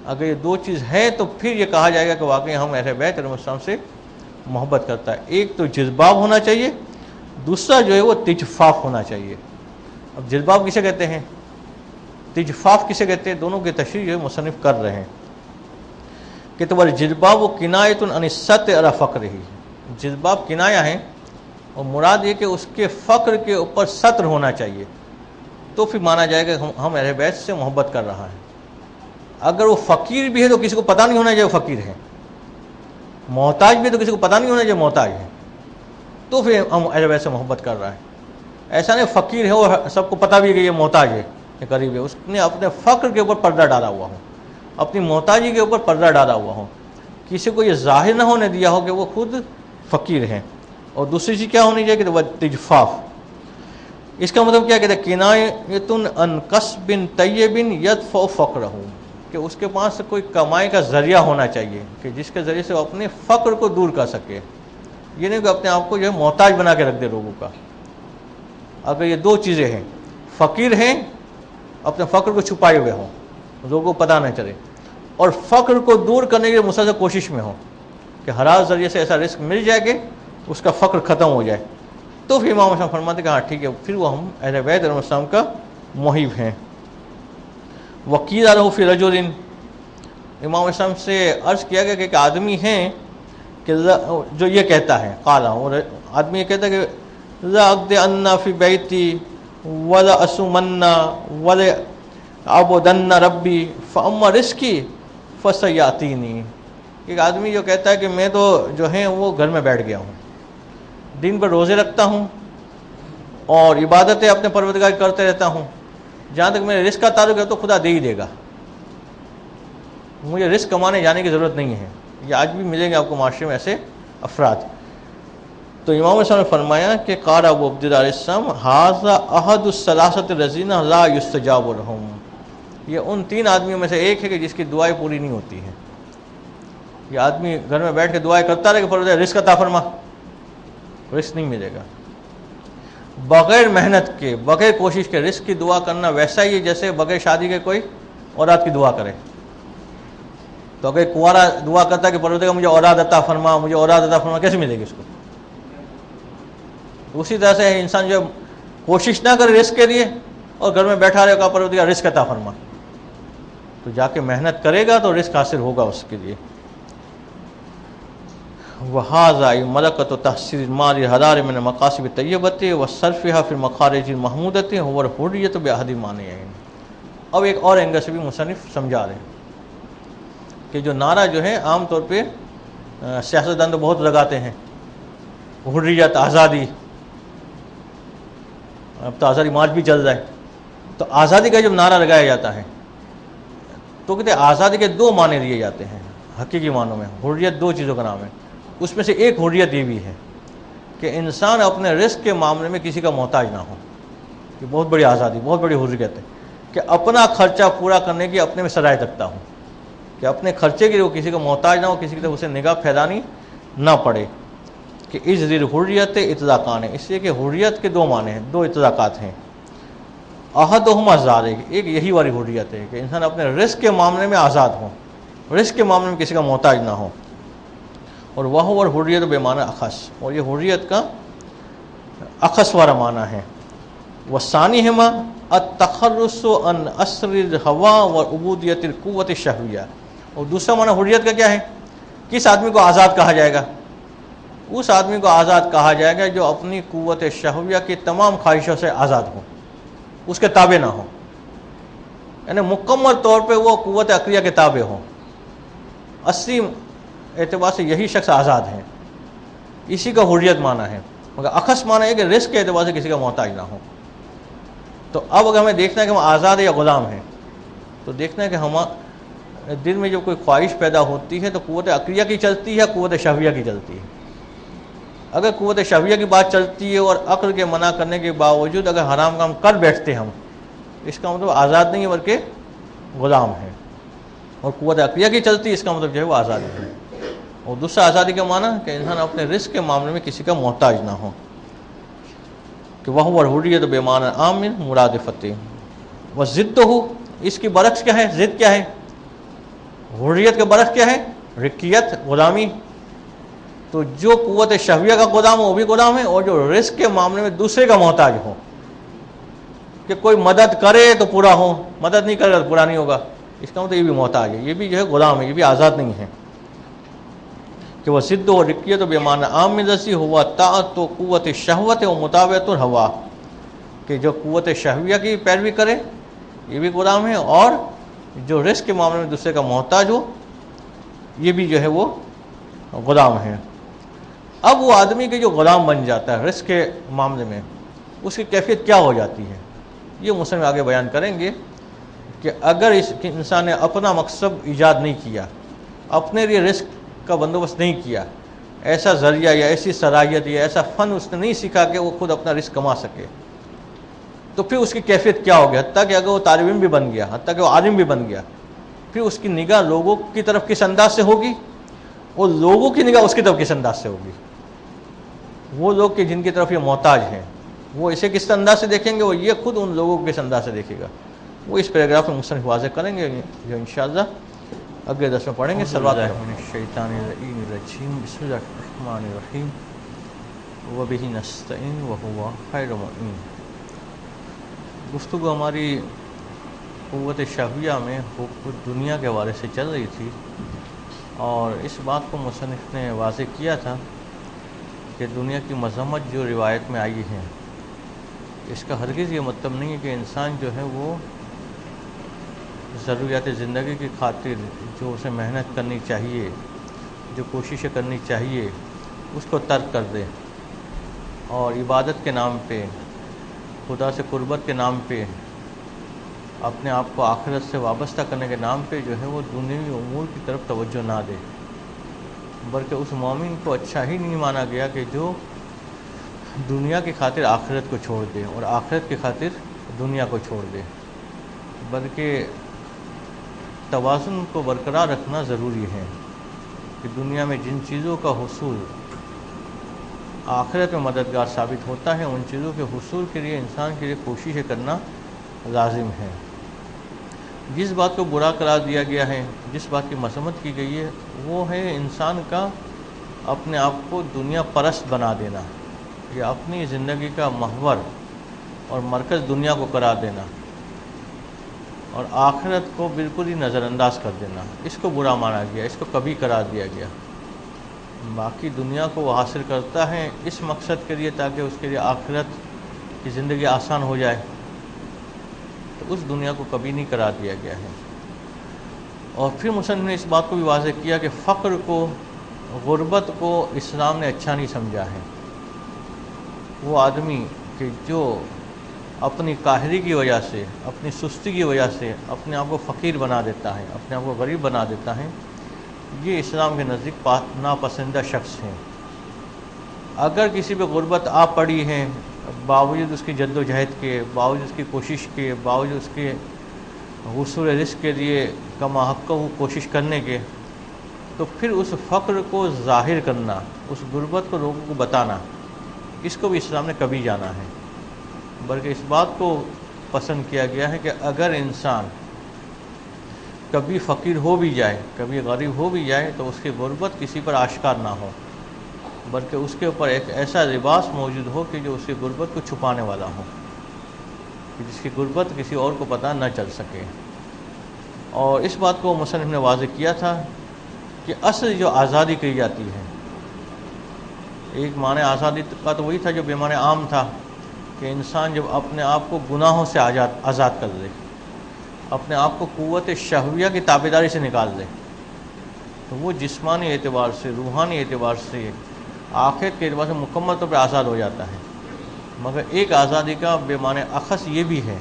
اگر یہ 2 چیز ہے تو پھر یہ کہا جائے گا کہ واقعی ہم اہل بیت علیہ السلام سے محبت کرتا ہے. ایک تو جذباب ہونا چاہیے, دوسرا جو ہے وہ تجفاف ہونا چاہیے. اب جذباب کسے کہتے ہیں, تجفاف کسے کہتے ہیں, دونوں کی تشریح جو ہے مصنف کر رہے ہیں کہ تو جذباب و کنایۃ عن الستر علی فقرہ, جذباب کنایا ہے اور مراد یہ کہ اس کے فقر کے اوپر ستر ہونا چاہیے, تو پھر مانا جائے گا ہم اہل بیت سے محبت کر رہا ہے. اگر وہ فقیر بھی ہے تو کسی کو پتہ نہیں ہونا چاہیے وہ فقیر ہے, محتاج بھی ہے تو کسی کو پتہ نہیں ہونا چاہیے محتاج ہے, تو پھر ہم اہل بیت سے محبت کر رہا ہے. ایسا نہیں فقیر ہے اور سب کو پتہ بھی ہے کہ یہ محتاج ہے, یہ غریب ہے, اس نے اپنے فقر کے اوپر پردہ ڈالا ہوا ہو, اپنی محتاجی کے اوپر پردہ ڈالا ہوا ہو, کسی کو یہ ظاہر نہ ہونے دیا ہو کہ وہ خود فقیر ہیں. اور دوسری چیز کیا ہونی چاہیے کہ وہ تجفاف. اس کا مطلب کیا کہتے ہیں, کنایۃ عن کسب طیب یدفع فقرہ, کہ اس کے پاس کوئی کمائی کا ذریعہ ہونا چاہیے کہ جس کے ذریعے سے وہ اپنے فقر کو دور کر سکے. یہ نہیں کہ اپنے آپ کو جو ہے محتاج بنا کے رکھ دے لوگوں کا. اگر یہ دو چیزیں ہیں, فقیر ہیں اپنے فقر کو چھپائے ہوئے ہوں, لوگوں کو پتہ نہ چلے, اور فقر کو دور کرنے کی مسلسل کوشش میں ہوں کہ حلال ذریعے سے ایسا رزق مل جائے کہ اس کا فقر ختم ہو جائے, تو پھر امام اسلام فرماتے کہ ہاں ٹھیک ہے, پھر وہ ہم اہل بیت علیہ السلام کا محب ہیں. وقیل لہ فی رجل, امام اسلام سے عرض کیا گیا کہ ایک آدمی ہیں کہ جو یہ کہتا ہے, قال, اور آدمی یہ کہتا ہے کہ لا اقدئن فی بیتی ولا اسومن ولا اعبدن ربی فاما رزقی فسیاتینی. ایک آدمی جو کہتا ہے کہ میں تو جو ہے وہ گھر میں بیٹھ گیا ہوں, دن پر روزے رکھتا ہوں اور عبادتیں اپنے پروردگار کرتے رہتا ہوں, جہاں تک میرے رزق کا تعلق ہے تو خدا دے ہی دے گا, مجھے رزق کمانے جانے کی ضرورت نہیں ہے. یہ آج بھی ملیں گے آپ کو معاشرے میں ایسے افراد. تو امام صاحب نے فرمایا کہ قال ابو عبداللہ علیہ السلام ھذا احد الثلاثۃ الذین لا یستجاب لهم, یہ ان تین آدمیوں میں سے ایک ہے کہ جس کی دعائیں پوری نہیں ہوتی ہیں. یہ آدمی گھر میں بیٹھ کے دعائیں کرتا رہے کہ پروردگار رزق عطا فرما, رزق نہیں ملے گا. بغیر محنت کے, بغیر کوشش کے رزق کی دعا کرنا ویسا ہی ہے جیسے بغیر شادی کے کوئی اولاد کی دعا کرے. تو اگر کنوارا دعا کرتا ہے کہ پروردگار مجھے اولاد عطا فرما, مجھے اولاد عطا فرما, کیسے ملے گی اس کو؟ اسی طرح سے انسان جو کوشش نہ کرے رزق کے لیے اور گھر میں بیٹھا رہے کہ پروردگار رزق عطا فرما, تو جا کے محنت کرے گا تو رزق حاصل ہوگا اس کے لیے. وَهَذَا مَلَكَةُ تَحْصِيلِ الْمَالِ الْحَلَالِ مِنَ الْمَقَاصِدِ الطَّيِّبَةِ وَصَرْفِهَا فِي الْمَخَارِجِ الْمَحْمُودَةِ هُوَ الْحُرِّيَّةُ بِأَحَدِ مَعْنَيَيْنِ. اب ایک اور اینگل سے بھی مصنف سمجھا رہے ہیں کہ جو نعرہ جو ہے عام طور پہ سیاستدان تو بہت لگاتے ہیں, حریت, آزادی, اب تو آزادی مارچ بھی چل رہا ہے, تو آزادی کا جب نعرہ لگایا جاتا ہے تو کہتے ہیں آزادی کے دو معنی لیے جاتے ہیں حقیقی معنوں میں. حریت دو چیزوں کا نام ہے, اس میں سے ایک حریت یہ بھی ہے کہ انسان اپنے رزق کے معاملے میں کسی کا محتاج نہ ہو. یہ بہت بڑی آزادی, بہت بڑی حریت ہے کہ اپنا خرچہ پورا کرنے کی اپنے میں صلاحیت رکھتا ہوں, کہ اپنے خرچے کے لیے وہ کسی کا محتاج نہ ہو, کسی کی طرف اسے نگاہ پھیلانی نہ پڑے. کہ اس ذیل حریت اطلاقان ہے, اس لیے کہ حریت کے دو معنی ہیں, دو اطلاقات ہیں. احدہما ذالک, ایک یہی والی حریت ہے کہ انسان اپنے رزق کے معاملے میں آزاد ہو, رزق کے معاملے میں کسی کا محتاج نہ ہو. اور وہ حریت بے معنی اخص, اور یہ حریت کا اخص والا معنی ہے. وثانیہما التخلص عن اسر الہوا وعبودیت القوت الشہویہ. اور دوسرا معنی حریت کا کیا ہے, کس آدمی کو آزاد کہا جائے گا؟ اس آدمی کو آزاد کہا جائے گا جو اپنی قوت شہویہ کی تمام خواہشوں سے آزاد ہو, اس کے تابع نہ ہو, یعنی مکمل طور پہ وہ قوت عقلیہ کے تابع ہو. اصلی اعتبار سے یہی شخص آزاد ہے, اسی کا حریت معنی ہے. مگر اخص معنی ہے کہ رزق کے اعتبار سے کسی کا محتاج نہ ہو. تو اب اگر ہمیں دیکھنا ہے کہ ہم آزاد یا غلام ہیں, تو دیکھنا ہے کہ ہمارے دل میں جو کوئی خواہش پیدا ہوتی ہے تو قوت عقلیہ کی چلتی ہے, قوت شہویہ کی چلتی ہے. اگر قوت شہویہ کی بات چلتی ہے اور عقل کے منع کرنے کے باوجود اگر حرام کام کر بیٹھتے ہم, اس کا مطلب آزاد نہیں ہے بلکہ غلام ہے. اور قوت عقلیہ کی چلتی ہے, اس کا مطلب جو ہے وہ آزادی ہے. اور دوسرا آزادی کا معنی کہ انسان اپنے رزق کے معاملے میں کسی کا محتاج نہ ہو, کہ وہ الحریت بے معنی عام مرادفت. وہ ضد ہو, اس کی برعکس کیا ہے, ضد کیا ہے؟ حریت کا برعکس کیا ہے؟ رقیت, غلامی. تو جو قوت شہویہ کا غلام ہو وہ بھی غلام ہے، اور جو رزق کے معاملے میں دوسرے کا محتاج ہو، کہ کوئی مدد کرے تو پورا ہو، مدد نہیں کرے تو پورا نہیں ہوگا، اس کا مطلب یہ بھی محتاج ہے، یہ بھی جو ہے غلام ہے، یہ بھی آزاد نہیں ہے۔ کہ وہ صد و رقیت و بیمان عام میں رسی ہوا طاعت و قوت شہوت و مطابعت الہوا، کہ جو قوت شہویہ کی پیروی کرے یہ بھی غلام ہے، اور جو رزق کے معاملے میں دوسرے کا محتاج ہو یہ بھی جو ہے وہ غلام ہے۔ اب وہ آدمی کے جو غلام بن جاتا ہے رزق کے معاملے میں، اس کی کیفیت کیا ہو جاتی ہے، یہ مصنف آگے بیان کریں گے کہ اگر اس انسان نے اپنا مقصد ایجاد نہیں کیا، اپنے لیے رزق کا بندوبست نہیں کیا، ایسا ذریعہ یا ایسی صلاحیت یا ایسا فن اس نے نہیں سیکھا کہ وہ خود اپنا رزق کما سکے، تو پھر اس کی کیفیت کیا ہوگی؟ حتیٰ کہ اگر وہ طالب علم بھی بن گیا، حتیٰ کہ وہ عالم بھی بن گیا، پھر اس کی نگاہ لوگوں کی طرف کس انداز سے ہوگی، اور لوگوں کی نگاہ اس کی طرف کس انداز سے ہوگی؟ وہ لوگ کہ جن کی طرف یہ محتاج ہیں وہ اسے کس انداز سے دیکھیں گے، اور یہ خود ان لوگوں کو کس انداز سے دیکھے گا، وہ اس پیراگراف میں مصنف واضح کریں گے، جو انشاءاللہ اگلے درس میں پڑھیں گے۔ صلوات من الشیطان الرجیم، بسم اللہ الرحمن الرحیم، وبہ نستعین وہو خیر معین۔ گفتگو ہماری قوت شہویہ میں حقوق دنیا کے حوالے سے چل رہی تھی، اور اس بات کو مصنف نے واضح کیا تھا کہ دنیا کی مذمت جو روایت میں آئی ہے، اس کا ہرگز یہ مطلب نہیں ہے کہ انسان جو ہے وہ ضروریات زندگی کی خاطر جو اسے محنت کرنی چاہیے، جو کوششیں کرنی چاہیے، اس کو ترک کر دے، اور عبادت کے نام پہ، خدا سے قربت کے نام پہ، اپنے آپ کو آخرت سے وابستہ کرنے کے نام پہ جو ہے وہ دنیوی امور کی طرف توجہ نہ دے، بلکہ اس مومن کو اچھا ہی نہیں مانا گیا کہ جو دنیا کی خاطر آخرت کو چھوڑ دے اور آخرت کی خاطر دنیا کو چھوڑ دے، بلکہ توازن کو برقرار رکھنا ضروری ہے کہ دنیا میں جن چیزوں کا حصول آخرت میں مددگار ثابت ہوتا ہے، ان چیزوں کے حصول کے لیے انسان کے لیے کوششیں کرنا لازم ہے۔ جس بات کو برا قرار دیا گیا ہے، جس بات کی مذمت کی گئی ہے، وہ ہے انسان کا اپنے آپ کو دنیا پرست بنا دینا، یا اپنی زندگی کا محور اور مرکز دنیا کو قرار دینا، اور آخرت کو بالکل ہی نظر انداز کر دینا، اس کو برا مانا گیا، اس کو کبھی قرار دیا گیا۔ باقی دنیا کو وہ حاصل کرتا ہے اس مقصد کے لیے تاکہ اس کے لیے آخرت کی زندگی آسان ہو جائے، تو اس دنیا کو کبھی نہیں قرار دیا گیا ہے۔ اور پھر مصنف نے اس بات کو بھی واضح کیا کہ فقر کو، غربت کو اسلام نے اچھا نہیں سمجھا ہے۔ وہ آدمی کہ جو اپنی کاہلی کی وجہ سے، اپنی سستی کی وجہ سے اپنے آپ کو فقیر بنا دیتا ہے، اپنے آپ کو غریب بنا دیتا ہے، یہ اسلام کے نزدیک ناپسندیدہ شخص ہیں۔ اگر کسی پہ غربت آ پڑی ہے، باوجود اس کی جد و جہد کے، باوجود اس کی کوشش کے، باوجود اس کے حصول رزق کے لیے کما حق کو کوشش کرنے کے، تو پھر اس فقر کو ظاہر کرنا، اس غربت کو لوگوں کو بتانا، اس کو بھی اسلام نے کبھی جانا ہے، بلکہ اس بات کو پسند کیا گیا ہے کہ اگر انسان کبھی فقیر ہو بھی جائے، کبھی غریب ہو بھی جائے، تو اس کی غربت کسی پر آشکار نہ ہو، بلکہ اس کے اوپر ایک ایسا لباس موجود ہو کہ جو اس کی غربت کو چھپانے والا ہو، کہ جس کی غربت کسی اور کو پتہ نہ چل سکے۔ اور اس بات کو مصنف نے واضح کیا تھا کہ اصل جو آزادی کہی جاتی ہے، ایک معنی آزادی کا تو وہی تھا جو بے معنی عام تھا، کہ انسان جب اپنے آپ کو گناہوں سے آزاد کر لے، اپنے آپ کو قوت شہویہ کی تابعداری سے نکال دے، تو وہ جسمانی اعتبار سے، روحانی اعتبار سے، آخرت کے اعتبار سے مکمل طور پر آزاد ہو جاتا ہے۔ مگر ایک آزادی کا بے معنی اخص یہ بھی ہے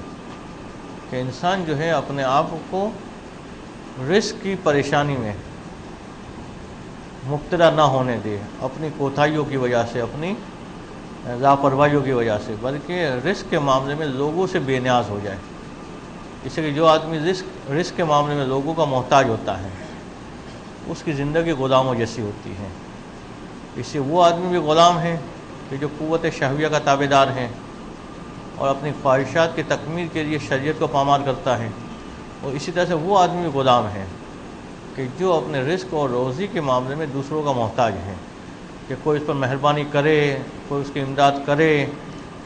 کہ انسان جو ہے اپنے آپ کو رزق کی پریشانی میں مبتلا نہ ہونے دے، اپنی کوتاہیوں کی وجہ سے، اپنی لاپرواہیوں کی وجہ سے، بلکہ رزق کے معاملے میں لوگوں سے بے نیاز ہو جائے۔ اس لیے کہ جو آدمی رزق کے معاملے میں لوگوں کا محتاج ہوتا ہے، اس کی زندگی غلاموں جیسی ہوتی ہے۔ اس سے وہ آدمی بھی غلام ہے کہ جو قوت شہویہ کا تابع دار ہے اور اپنی خواہشات کی تکمیل کے لیے شریعت کو پامال کرتا ہے، اور اسی طرح سے وہ آدمی بھی غلام ہے کہ جو اپنے رزق اور روزی کے معاملے میں دوسروں کا محتاج ہے، کہ کوئی اس پر مہربانی کرے، کوئی اس کی امداد کرے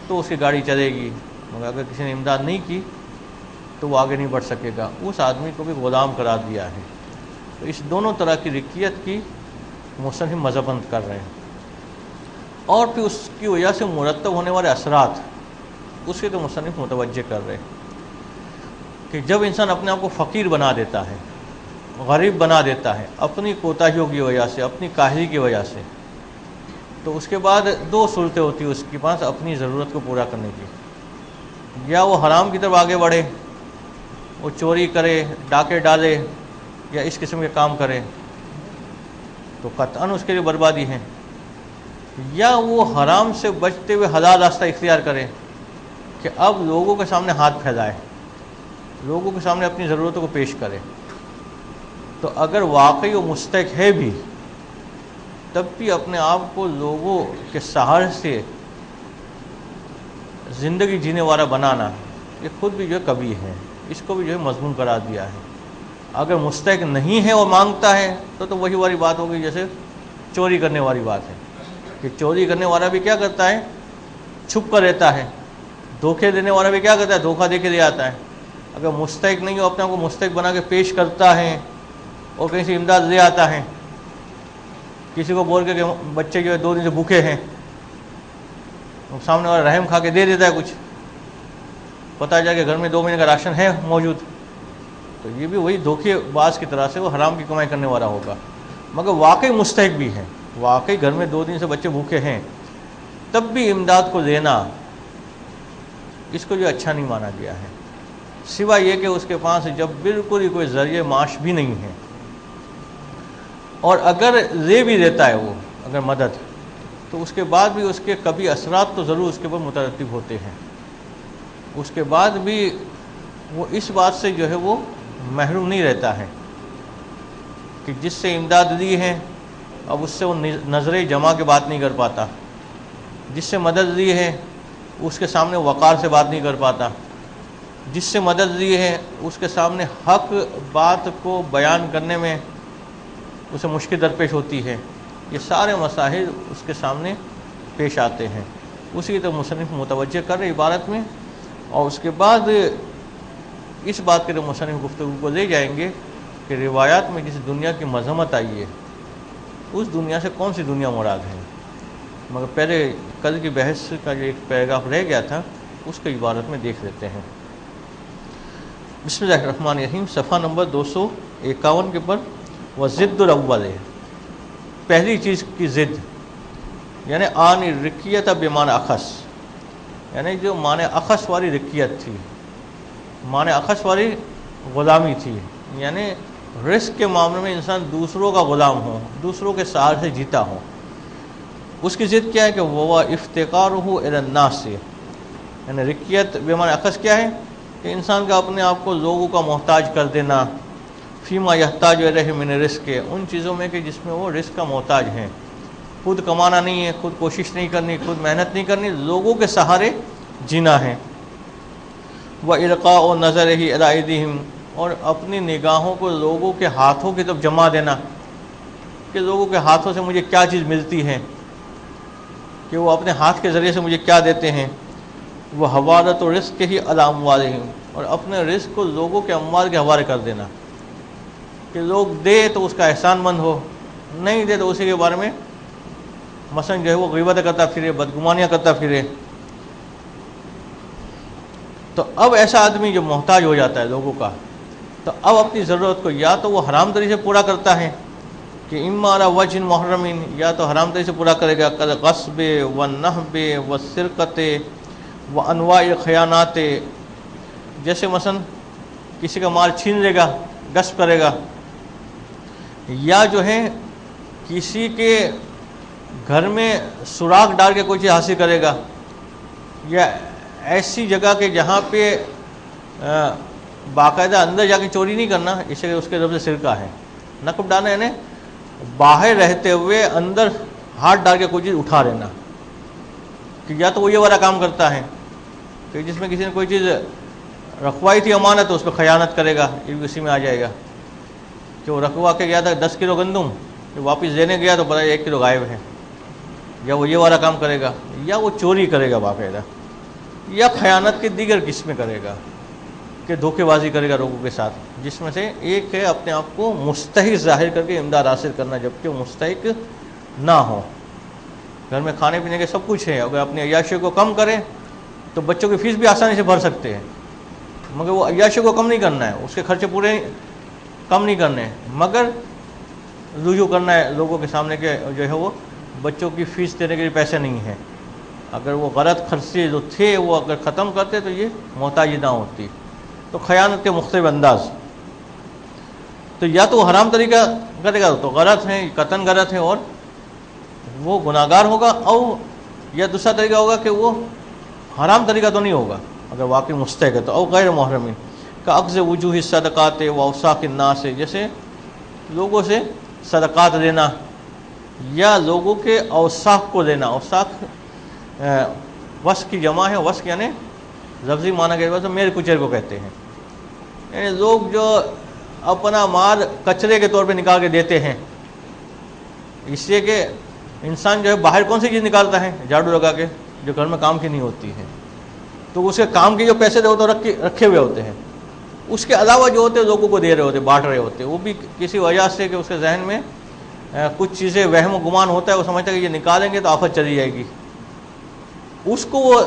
تو اس کی گاڑی چلے گی، مگر اگر کسی نے امداد نہیں کی تو وہ آگے نہیں بڑھ سکے گا، اس آدمی کو بھی غلام قرار دیا ہے۔ تو اس دونوں طرح کی رقیت کی مصنف مذمت کر رہے ہیں، اور پھر اس کی وجہ سے مرتب ہونے والے اثرات اس کے تو مصنف متوجہ کر رہے ہیں کہ جب انسان اپنے آپ کو فقیر بنا دیتا ہے، غریب بنا دیتا ہے اپنی کوتاہیوں کی وجہ سے، اپنی کاہلی کی وجہ سے، تو اس کے بعد دو صورتیں ہوتی ہیں اس کے پاس اپنی ضرورت کو پورا کرنے کی، یا وہ حرام کی طرف آگے بڑھے، وہ چوری کرے، ڈاکے ڈالے یا اس قسم کے کام کرے تو قطعاً اس کے لیے بربادی ہے، یا وہ حرام سے بچتے ہوئے حلال راستہ اختیار کرے کہ اب لوگوں کے سامنے ہاتھ پھیلائے، لوگوں کے سامنے اپنی ضرورتوں کو پیش کرے، تو اگر واقعی وہ مستحق ہے بھی تب بھی اپنے آپ کو لوگوں کے سہارے سے زندگی جینے والا بنانا یہ خود بھی جو ہے کبھی ہے، اس کو بھی جو ہے مذموم قرار دیا ہے۔ اگر مستحق نہیں ہے اور مانگتا ہے تو وہی والی بات ہوگی جیسے چوری کرنے والی بات ہے کہ چوری کرنے والا بھی کیا کرتا ہے، چھپ کر رہتا ہے، دھوکے دینے والا بھی کیا کرتا ہے، دھوکہ دے کے دے آتا ہے۔ اگر مستحق نہیں ہو اپنے آپ کو مستحق بنا کے پیش کرتا ہے اور کہیں سے امداد لے آتا ہے، کسی کو بول کے کہ بچے جو ہے 2 دن سے بھوکے ہیں، سامنے والا رحم کھا کے دے دیتا ہے کچھ، پتہ چلا کہ گھر میں 2 مہینے کا راشن ہے موجود، تو یہ بھی وہی دھوکے باز کی طرح سے وہ حرام کی کمائی کرنے والا ہوگا۔ مگر واقعی مستحق بھی ہے، واقعی گھر میں 2 دن سے بچے بھوکے ہیں، تب بھی امداد کو دینا اس کو جو اچھا نہیں مانا گیا ہے، سوائے یہ کہ اس کے پاس جب بالکل ہی کوئی ذریعہ معاش بھی نہیں ہے، اور اگر لے بھی دیتا ہے وہ اگر مدد، تو اس کے بعد بھی اس کے کبھی اثرات تو ضرور اس کے اوپر مترتب ہوتے ہیں، اس کے بعد بھی وہ اس بات سے جو ہے وہ محروم نہیں رہتا ہے کہ جس سے امداد دی ہے اب اس سے وہ نظریں جمع کے بات نہیں کر پاتا، جس سے مدد دی ہے اس کے سامنے وقار سے بات نہیں کر پاتا، جس سے مدد دی ہے اس کے سامنے حق بات کو بیان کرنے میں اسے مشکل درپیش ہوتی ہے۔ یہ سارے مسائل اس کے سامنے پیش آتے ہیں، اسی کی طرف مصنف متوجہ کر رہے عبارت میں، اور اس کے بعد اس بات کے مصنف گفتگو کو لے جائیں گے کہ روایات میں جس دنیا کی مذمت آئی ہے اس دنیا سے کون سی دنیا مراد ہے۔ مگر پہلے کل کی بحث کا جو ایک پیراگراف رہ گیا تھا اس کو عبارت میں دیکھ لیتے ہیں۔ بسم اللہ الرحمن الرحیم، صفحہ نمبر 251 کے پر وَضِدُّ الْأَوَّلِ، پہلی چیز کی ضد، یعنی آن رقیت بمعنی اخص، یعنی جو معنی اخص والی رقیت تھی، معنی اخص والی غلامی تھی، یعنی رزق کے معاملے میں انسان دوسروں کا غلام ہو، دوسروں کے سہارے سے جیتا ہو، اس کی ضد کیا ہے کہ وہ افتقارہ الی الناس، یعنی رقیت بمعنی اخص کیا ہے کہ انسان کا اپنے آپ کو لوگوں کا محتاج کر دینا، فیما یحتاج الیہ من رزق، ان چیزوں میں کہ جس میں وہ رزق کا محتاج ہیں، خود کمانا نہیں ہے، خود کوشش نہیں کرنی، خود محنت نہیں کرنی، لوگوں کے سہارے جینا ہے۔ وَإِلْقَاءُ نَظَرِهِ إِلَىٰ أَيْدِيهِمْ، اور اپنی نگاہوں کو لوگوں کے ہاتھوں کی طرف جما دینا کہ لوگوں کے ہاتھوں سے مجھے کیا چیز ملتی ہے، کہ وہ اپنے ہاتھ کے ذریعے سے مجھے کیا دیتے ہیں۔ وَحَوَالَةُ رِزْقِهِ عَلَىٰ أَمْوَالِهِمْ، اور اپنے رزق کو لوگوں کے اموال کے حوالے کر دینا کہ لوگ دے تو اس کا احسان مند ہو، نہیں دے تو اسی کے بارے میں مثلا جو ہے وہ غیبت کرتا پھرے، بدگمانیاں کرتا پھرے۔ تو اب ایسا آدمی جو محتاج ہو جاتا ہے لوگوں کا، تو اب اپنی ضرورت کو یا تو وہ حرام طریقے سے پورا کرتا ہے کہ اما علی وجہ محرمین، یا تو حرام طریقے سے پورا کرے گا، غصب والنہب والسرقت وانواع خیانات، جیسے مثلا کسی کا مال چھین لے گا، غصب کرے گا، یا جو ہے کسی کے گھر میں سوراخ ڈال کے کوئی چیز حاصل کرے گا، یا ایسی جگہ کہ جہاں پہ باقاعدہ اندر جا کے چوری نہیں کرنا، اس لیے اس کے طرف سے سرقہ ہے۔ نقب ڈالنا یعنی باہر رہتے ہوئے اندر ہاتھ ڈال کے کوئی چیز اٹھا لینا، کہ یا تو وہ یہ والا کام کرتا ہے کہ جس میں کسی نے کوئی چیز رکھوائی تھی امانت تو اس پہ خیانت کرے گا، یہ بھی اسی میں آ جائے گا کہ وہ رکھوا کے گیا تھا 10 کلو گندم، کہ واپس دینے گیا تو پتہ 1 کلو غائب ہے، یا وہ یہ والا کام کرے گا، یا وہ چوری کرے گا باقاعدہ، یا خیانت کے دیگر قسمیں کرے گا کہ دھوکے بازی کرے گا لوگوں کے ساتھ، جس میں سے ایک ہے اپنے آپ کو مستحق ظاہر کر کے امداد حاصل کرنا جبکہ وہ مستحق نہ ہو۔ گھر میں کھانے پینے کے سب کچھ ہے، اگر اپنی عیاشی کو کم کریں تو بچوں کی فیس بھی آسانی سے بھر سکتے ہیں، مگر وہ عیاشی کو کم نہیں کرنا ہے، اس کے خرچے پورے کم نہیں کرنے ہیں، مگر رجوع کرنا ہے لوگوں کے سامنے کہ جو ہے وہ بچوں کی فیس دینے کے لیے پیسے نہیں ہیں۔ اگر وہ غلط خرچے جو تھے وہ اگر ختم کرتے تو یہ محتاجی نہ ہوتی۔ تو خیانت کے مختلف انداز، تو یا تو وہ حرام طریقہ کرے گا تو غلط ہے، قطعاً غلط ہے اور وہ گناہ گار ہوگا، اور یا دوسرا طریقہ ہوگا کہ وہ حرام طریقہ تو نہیں ہوگا اگر واقعی مستحق ہے تو، او غیر محرمین کا اخذ وجوہ صدقات و اوساق الناس، جیسے لوگوں سے صدقات لینا یا لوگوں کے اوساق کو لینا۔ اوساق وسق کی جمع ہے، وسق یعنی لفظی معنی کے بعد میرے کچر کو کہتے ہیں، یعنی لوگ جو اپنا مال کچرے کے طور پہ نکال کے دیتے ہیں، اس لیے کہ انسان جو ہے باہر کون سی چیز نکالتا ہے جھاڑو لگا کے جو گھر میں کام کی نہیں ہوتی ہے، تو اس کے کام کے جو پیسے وہ تو رکھے ہوئے ہوتے ہیں، اس کے علاوہ جو ہوتے ہیں لوگوں کو دے رہے ہوتے، بانٹ رہے ہوتے، وہ بھی کسی وجہ سے کہ اس کے ذہن میں کچھ چیزیں وہم و گمان ہوتا ہے، وہ سمجھتا ہے کہ یہ نکالیں گے تو آفت چلی جائے گی، اس کو وہ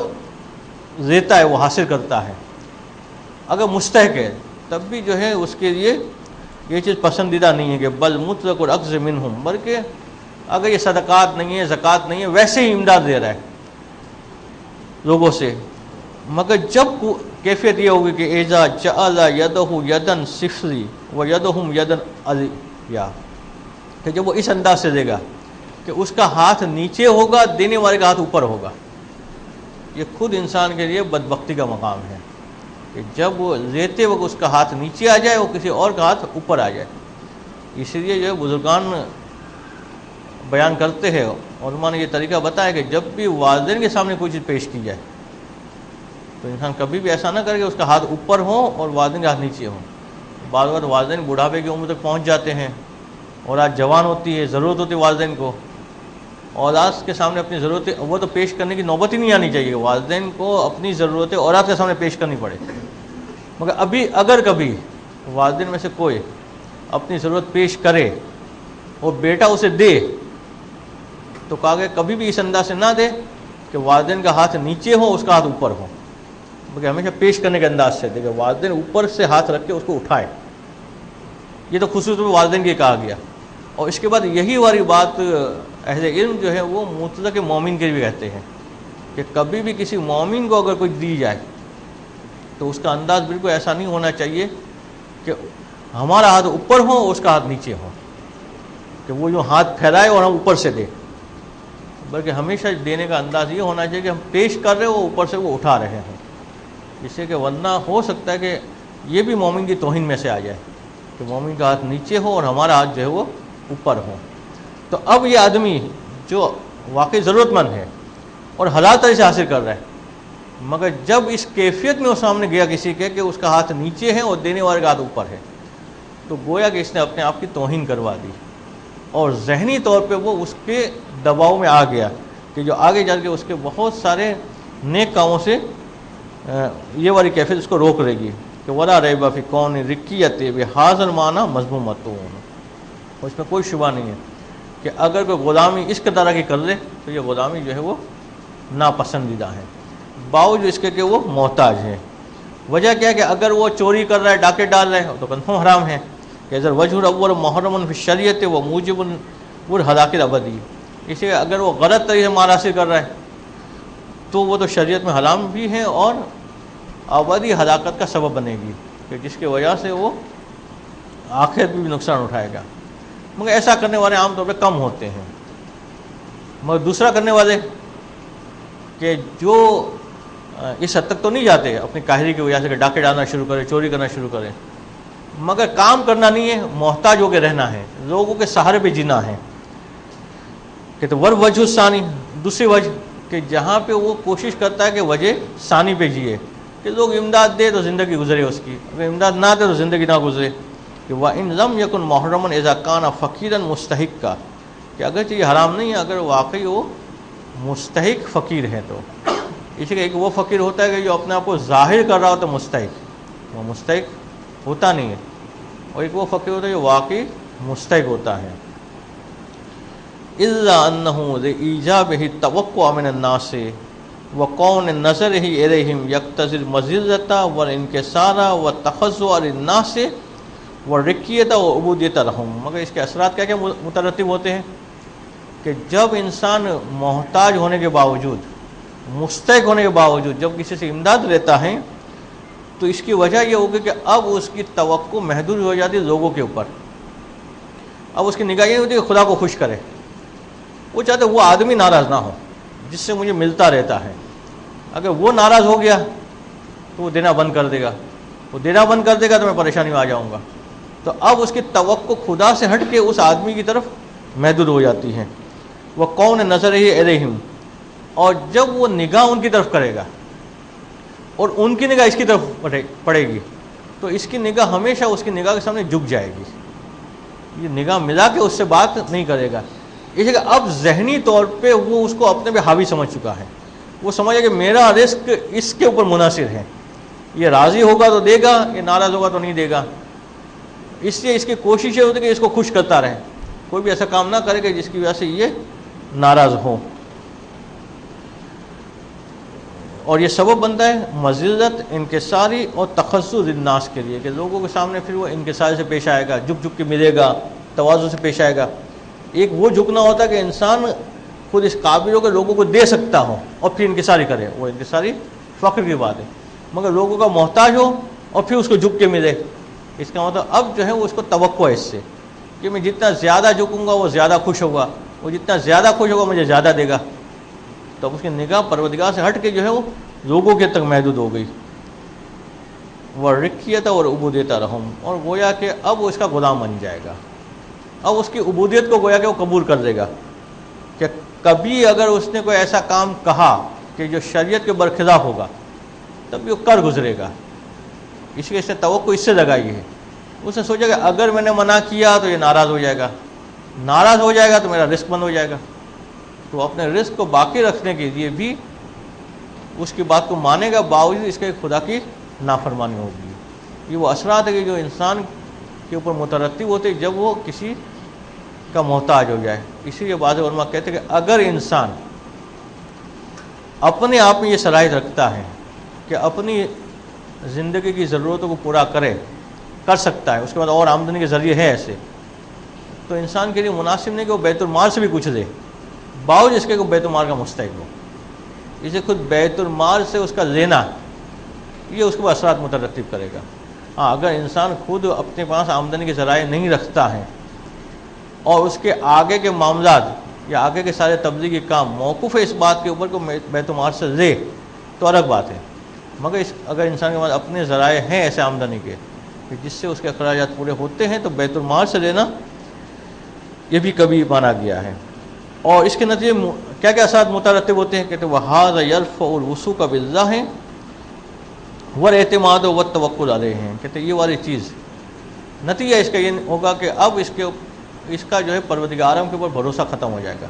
دیتا ہے، وہ حاصل کرتا ہے۔ اگر مستحق ہے تب بھی جو ہے اس کے لیے یہ چیز پسندیدہ نہیں ہے کہ بل مطلق الاخذ منہم، بلکہ اگر یہ صدقات نہیں ہے، زکوٰۃ نہیں ہے، ویسے ہی امداد دے رہا ہے لوگوں سے، مگر جب کیفیت یہ ہوگی کہ اذا جعل یدہ یدن صفری و یدہم یدن علیا، کہ جب وہ اس انداز سے دے گا کہ اس کا ہاتھ نیچے ہوگا، دینے والے کا ہاتھ اوپر ہوگا، یہ خود انسان کے لیے بدبختی کا مقام ہے کہ جب وہ لیتے وقت اس کا ہاتھ نیچے آ جائے اور کسی اور کا ہاتھ اوپر آ جائے۔ اسی لیے جو ہے بزرگان بیان کرتے ہیں، علماء نے یہ طریقہ بتایا کہ جب بھی والدین کے سامنے کوئی چیز پیش کی جائے تو انسان کبھی بھی ایسا نہ کرے کہ اس کا ہاتھ اوپر ہو اور والدین کے ہاتھ نیچے ہوں۔ بعض وقت والدین بڑھاپے کی عمر تک پہنچ جاتے ہیں اور آج جوان ہوتی ہے، ضرورت ہوتی ہے والدین کو، اولاد کے سامنے اپنی ضرورتیں وہ تو پیش کرنے کی نوبت ہی نہیں آنی چاہیے، والدین کو اپنی ضرورتیں اولاد کے سامنے پیش کرنی پڑے، مگر ابھی اگر کبھی والدین میں سے کوئی اپنی ضرورت پیش کرے اور بیٹا اسے دے تو کہا گیا کبھی بھی اس انداز سے نہ دے کہ والدین کا ہاتھ نیچے ہو اس کا ہاتھ اوپر ہو، بلکہ ہمیشہ پیش کرنے کے انداز سے دے کہ والدین اوپر سے ہاتھ رکھ کے اس کو اٹھائے۔ یہ تو خصوصاً والدین کے کہا گیا، اور اس کے بعد یہی والی بات اہل علم جو ہے وہ مطلق مومن کے بھی کہتے ہیں کہ کبھی بھی کسی مومن کو اگر کوئی دی جائے تو اس کا انداز بالکل ایسا نہیں ہونا چاہیے کہ ہمارا ہاتھ اوپر ہو اس کا ہاتھ نیچے ہو، کہ وہ جو ہاتھ پھیلائے اور ہم اوپر سے دے، بلکہ ہمیشہ دینے کا انداز یہ ہونا چاہیے کہ ہم پیش کر رہے ہو اوپر سے وہ اٹھا رہے ہیں، جس سے کہ ورنہ ہو سکتا ہے کہ یہ بھی مومن کی توہین میں سے آ جائے کہ مومن کا ہاتھ نیچے ہو اور ہمارا ہاتھ جو ہے وہ اوپر ہو۔ تو اب یہ آدمی جو واقعی ضرورت مند ہے اور حلال طریقے سے حاصل کر رہا ہے، مگر جب اس کیفیت میں وہ سامنے گیا کسی کے کہ اس کا ہاتھ نیچے ہے اور دینے والے کا ہاتھ اوپر ہے، تو گویا کہ اس نے اپنے آپ کی توہین کروا دی اور ذہنی طور پہ وہ اس کے دباؤ میں آ گیا کہ جو آگے چل کے اس کے بہت سارے نیک کاموں سے یہ والی کیفیت اس کو روک رہے گی کہ ولا ریب فی کون رکیت بہذا المعنی مذمومۃ، اس میں کوئی شبہ نہیں ہے کہ اگر کوئی غلامی اس طرح کی کر لے تو یہ غلامی جو ہے وہ ناپسندیدہ ہے، باوجود اس کے کہ وہ محتاج ہے۔ وجہ کیا ہے کہ اگر وہ چوری کر رہا ہے، ڈاکے ڈال رہا ہے تو کنفرم حرام ہے کہ اگر وجہ الاول محرم فی الشریعت و موجب الہلاک الابدی، اس لیے اگر وہ غلط طریقے سے مال حاصل کر رہا ہے تو وہ تو شریعت میں حرام بھی ہے اور ابدی ہلاکت کا سبب بنے گی کہ جس کی وجہ سے وہ آخرت میں بھی نقصان اٹھائے گا، مگر ایسا کرنے والے عام طور پہ کم ہوتے ہیں۔ مگر دوسرا کرنے والے کہ جو اس حد تک تو نہیں جاتے اپنی کاہلی کی وجہ سے کہ ڈاکے ڈالنا شروع کرے، چوری کرنا شروع کرے، مگر کام کرنا نہیں ہے، محتاج ہو کے رہنا ہے، لوگوں کے سہارے پہ جینا ہے کہ تو ور وجہ ثانی، دوسری وجہ کہ جہاں پہ وہ کوشش کرتا ہے کہ وجہ ثانی پہ جیے کہ لوگ امداد دے تو زندگی گزرے اس کی، اگر امداد نہ دے تو زندگی نہ گزرے، کہ وَإِن لَمْ يَكُنْ مُحْرَمًا إِذَا كَانَ فَقِيرًا مُسْتَحِقًّا، کہ اگرچہ یہ حرام نہیں ہے اگر واقعی وہ مستحق فقیر ہیں تو اسی کا ایک وہ فقیر ہوتا ہے کہ جو اپنے آپ کو ظاہر کر رہا ہوتا ہے مستحق، وہ مستحق ہوتا نہیں ہے، اور ایک وہ فقیر ہوتا ہے جو واقعی مستحق ہوتا ہے۔ الا انه لایجابه التوقع من الناس وقون نظره الیہم یقتضی المذلۃ والانکسار والتخضع للناس والرکیۃ وعبودیۃ لهم، مگر اس کے اثرات کیا کیا مترتب ہوتے ہیں کہ جب انسان محتاج ہونے کے باوجود، مستحق ہونے کے باوجود جب کسی سے امداد لیتا ہے تو اس کی وجہ یہ ہوگی کہ اب اس کی توقع محدود ہو جاتی ہے لوگوں کے اوپر۔ اب اس کی نگاہ یہ ہوتی ہے کہ خدا کو خوش کرے، وہ چاہتے وہ آدمی ناراض نہ ہو جس سے مجھے ملتا رہتا ہے، اگر وہ ناراض ہو گیا تو وہ دینا بند کر دے گا، وہ دینا بند کر دے گا تو میں پریشانی میں آ جاؤں گا۔ تو اب اس کی توقع خدا سے ہٹ کے اس آدمی کی طرف محدود ہو جاتی ہے۔ وہ کون نظر ہی علیہم، اور جب وہ نگاہ ان کی طرف کرے گا اور ان کی نگاہ اس کی طرف پڑے گی تو اس کی نگاہ ہمیشہ اس کی نگاہ کے سامنے جھک جائے گی، یہ نگاہ ملا کے اس سے بات نہیں کرے گا۔ اس لیے کہ اب ذہنی طور پہ وہ اس کو اپنے پہ حاوی سمجھ چکا ہے، وہ سمجھے کہ میرا رزق اس کے اوپر منحصر ہے، یہ راضی ہوگا تو دے گا، یہ ناراض ہوگا تو نہیں دے گا۔ اس لیے اس کی کوشش یہ ہوتی ہے کہ اس کو خوش کرتا رہے، کوئی بھی ایسا کام نہ کرے کہ جس کی وجہ سے یہ ناراض ہو، اور یہ سبب بنتا ہے مذلت، انکساری اور تخضع للناس کے لیے، کہ لوگوں کے سامنے پھر وہ انکساری سے پیش آئے گا، جھک جھک کے ملے گا، تواضع سے پیش آئے گا۔ ایک وہ جھکنا ہوتا ہے کہ انسان خود اس قابل ہو کہ لوگوں کو دے سکتا ہو اور پھر انکساری کرے، وہ انکساری فخر کی بات ہے، مگر لوگوں کا محتاج ہو اور پھر اس کو جھک کے ملے، اس کا مطلب اب جو ہے وہ اس کو توقع ہے اس سے کہ میں جتنا زیادہ جھکوں گا وہ زیادہ خوش ہوگا، وہ جتنا زیادہ خوش ہوگا مجھے زیادہ دے گا۔ تو اب اس کی نگاہ پروردگار سے ہٹ کے جو ہے وہ لوگوں کے تک محدود ہو گئی۔ وَالرِّکِّیَۃَ وَالْعُبُودِیَۃَ لَهُمْ، اور گویا کہ اب وہ اس کا غلام بن جائے گا، اب اس کی عبودیت کو گویا کہ وہ قبول کر دے گا، کہ کبھی اگر اس نے کوئی ایسا کام کہا کہ جو شریعت کے برخلاف ہوگا تب وہ کر گزرے گا، اس لیے اس نے توقع اس سے لگائی ہے۔ اس نے سوچا کہ اگر میں نے منع کیا تو یہ ناراض ہو جائے گا، ناراض ہو جائے گا تو میرا رزق بند ہو جائے گا، تو اپنے رزق کو باقی رکھنے کے لیے بھی اس کی بات کو مانے گا، باوجود اس کے خدا کی نافرمانی ہوگی۔ یہ وہ اثرات ہے کہ جو انسان کے اوپر مترتب ہوتے جب وہ کسی کا محتاج ہو جائے۔ اسی لیے بعض علماء کہتے ہیں کہ اگر انسان اپنے آپ میں یہ صلاحیت رکھتا ہے کہ اپنی زندگی کی ضرورتوں کو پورا کر سکتا ہے، اس کے بعد اور آمدنی کے ذریعے ہے ایسے، تو انسان کے لیے مناسب نہیں کہ وہ بیت المال سے بھی کچھ دے، باوجود اس کے کہ بیت المال کا مستحق ہو۔ اسے خود بیت المال سے اس کا لینا یہ اس کے بعد اثرات مترتب کرے گا۔ ہاں اگر انسان خود اپنے پاس آمدنی کے ذرائع نہیں رکھتا ہے اور اس کے آگے کے معاملات یا آگے کے سارے تبلیغی کام موقوف ہے اس بات کے اوپر کہ بیت المال سے لے تو الگ بات ہے، مگر اگر انسان کے پاس اپنے ذرائع ہیں ایسے آمدنی کے کہ جس سے اس کے اخراجات پورے ہوتے ہیں تو بیت المال سے لینا یہ بھی کبھی مانا گیا ہے۔ اور اس کے نتیجے کیا کیا اثرات مترتب ہوتے ہیں؟ کہتے ہیں وَهَذَا يَرْفَعُ الْوُثُوقَ بِاللَّهِ وَالْاعْتِمَادَ وَالتَّوَكُّلَ عَلَيْهِ، کہتے ہیں یہ والی چیز نتیجہ اس کا یہ ہوگا کہ اب اس کا جو ہے پروردگار عالم کے اوپر بھروسہ ختم ہو جائے گا،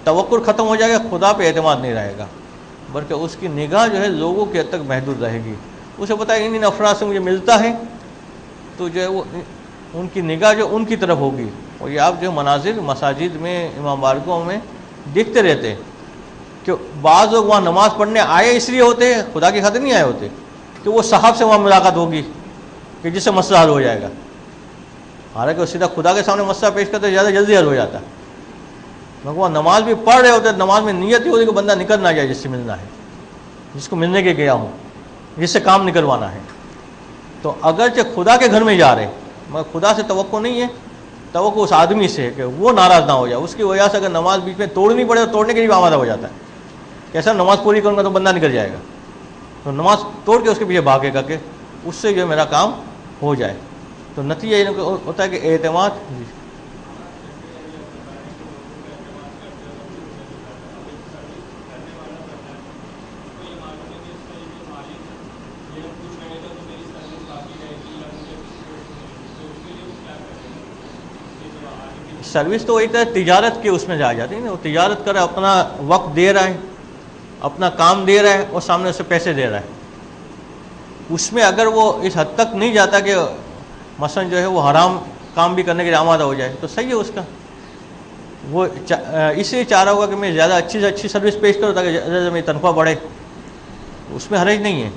توکل ختم ہو جائے گا، خدا پہ اعتماد نہیں رہے گا، بلکہ اس کی نگاہ جو ہے لوگوں کے حد تک محدود رہے گی۔ اسے پتہ ہے ان افراد سے مجھے ملتا ہے تو جو ہے وہ ان کی نگاہ جو ان کی طرف ہوگی۔ اور یہ آپ جو مناظر مساجد میں امام بارگاہوں میں دیکھتے رہتے ہیں کہ بعض لوگ وہاں نماز پڑھنے آئے اس لیے ہوتے ہیں، خدا کی خاطر نہیں آئے ہوتے، کہ وہ صاحب سے وہاں ملاقات ہوگی کہ جس سے مسئلہ حل ہو جائے گا، حالانکہ وہ سیدھا خدا کے سامنے مسئلہ پیش کرتے زیادہ جلدی حل ہو جاتا ہے، مگر وہ نماز بھی پڑھ رہے ہوتے، نماز میں نیت ہی ہوتی کہ بندہ نکل نہ جائے جس سے ملنا ہے، جس کو ملنے کے گیا ہوں، جس سے کام نکلوانا ہے۔ تو اگرچہ خدا کے گھر میں جا رہے مگر خدا سے توقع نہیں ہے، توقع اس آدمی سے ہے کہ وہ ناراض نہ ہو جائے، اس کی وجہ سے اگر نماز بیچ میں توڑنی پڑے تو توڑنے کے لیے آمادہ ہو جاتا ہے، کیسا نماز پوری کروں گا تو بندہ نکل جائے گا، تو نماز توڑ کے اس کے پیچھے بھاگے گا کہ اس سے جو میرا کام ہو جائے۔ تو نتیجہ یہ ہوتا ہے کہ اعتماد سروس تو وہی طرح تجارت کے اس میں جا جاتی ہے نا. وہ تجارت کر رہا ہے, اپنا وقت دے رہا ہے, اپنا کام دے رہا ہے اور سامنے سے پیسے دے رہا ہے. اس میں اگر وہ اس حد تک نہیں جاتا کہ مثلا جو ہے وہ حرام کام بھی کرنے کے لیے آمادہ ہو جائے تو صحیح ہے اس کا. وہ اس لیے چاہ رہا ہوگا کہ میں زیادہ اچھی سے اچھی سروس پیش کروں تاکہ زیادہ میری تنخواہ بڑھے, اس میں حرج نہیں ہے.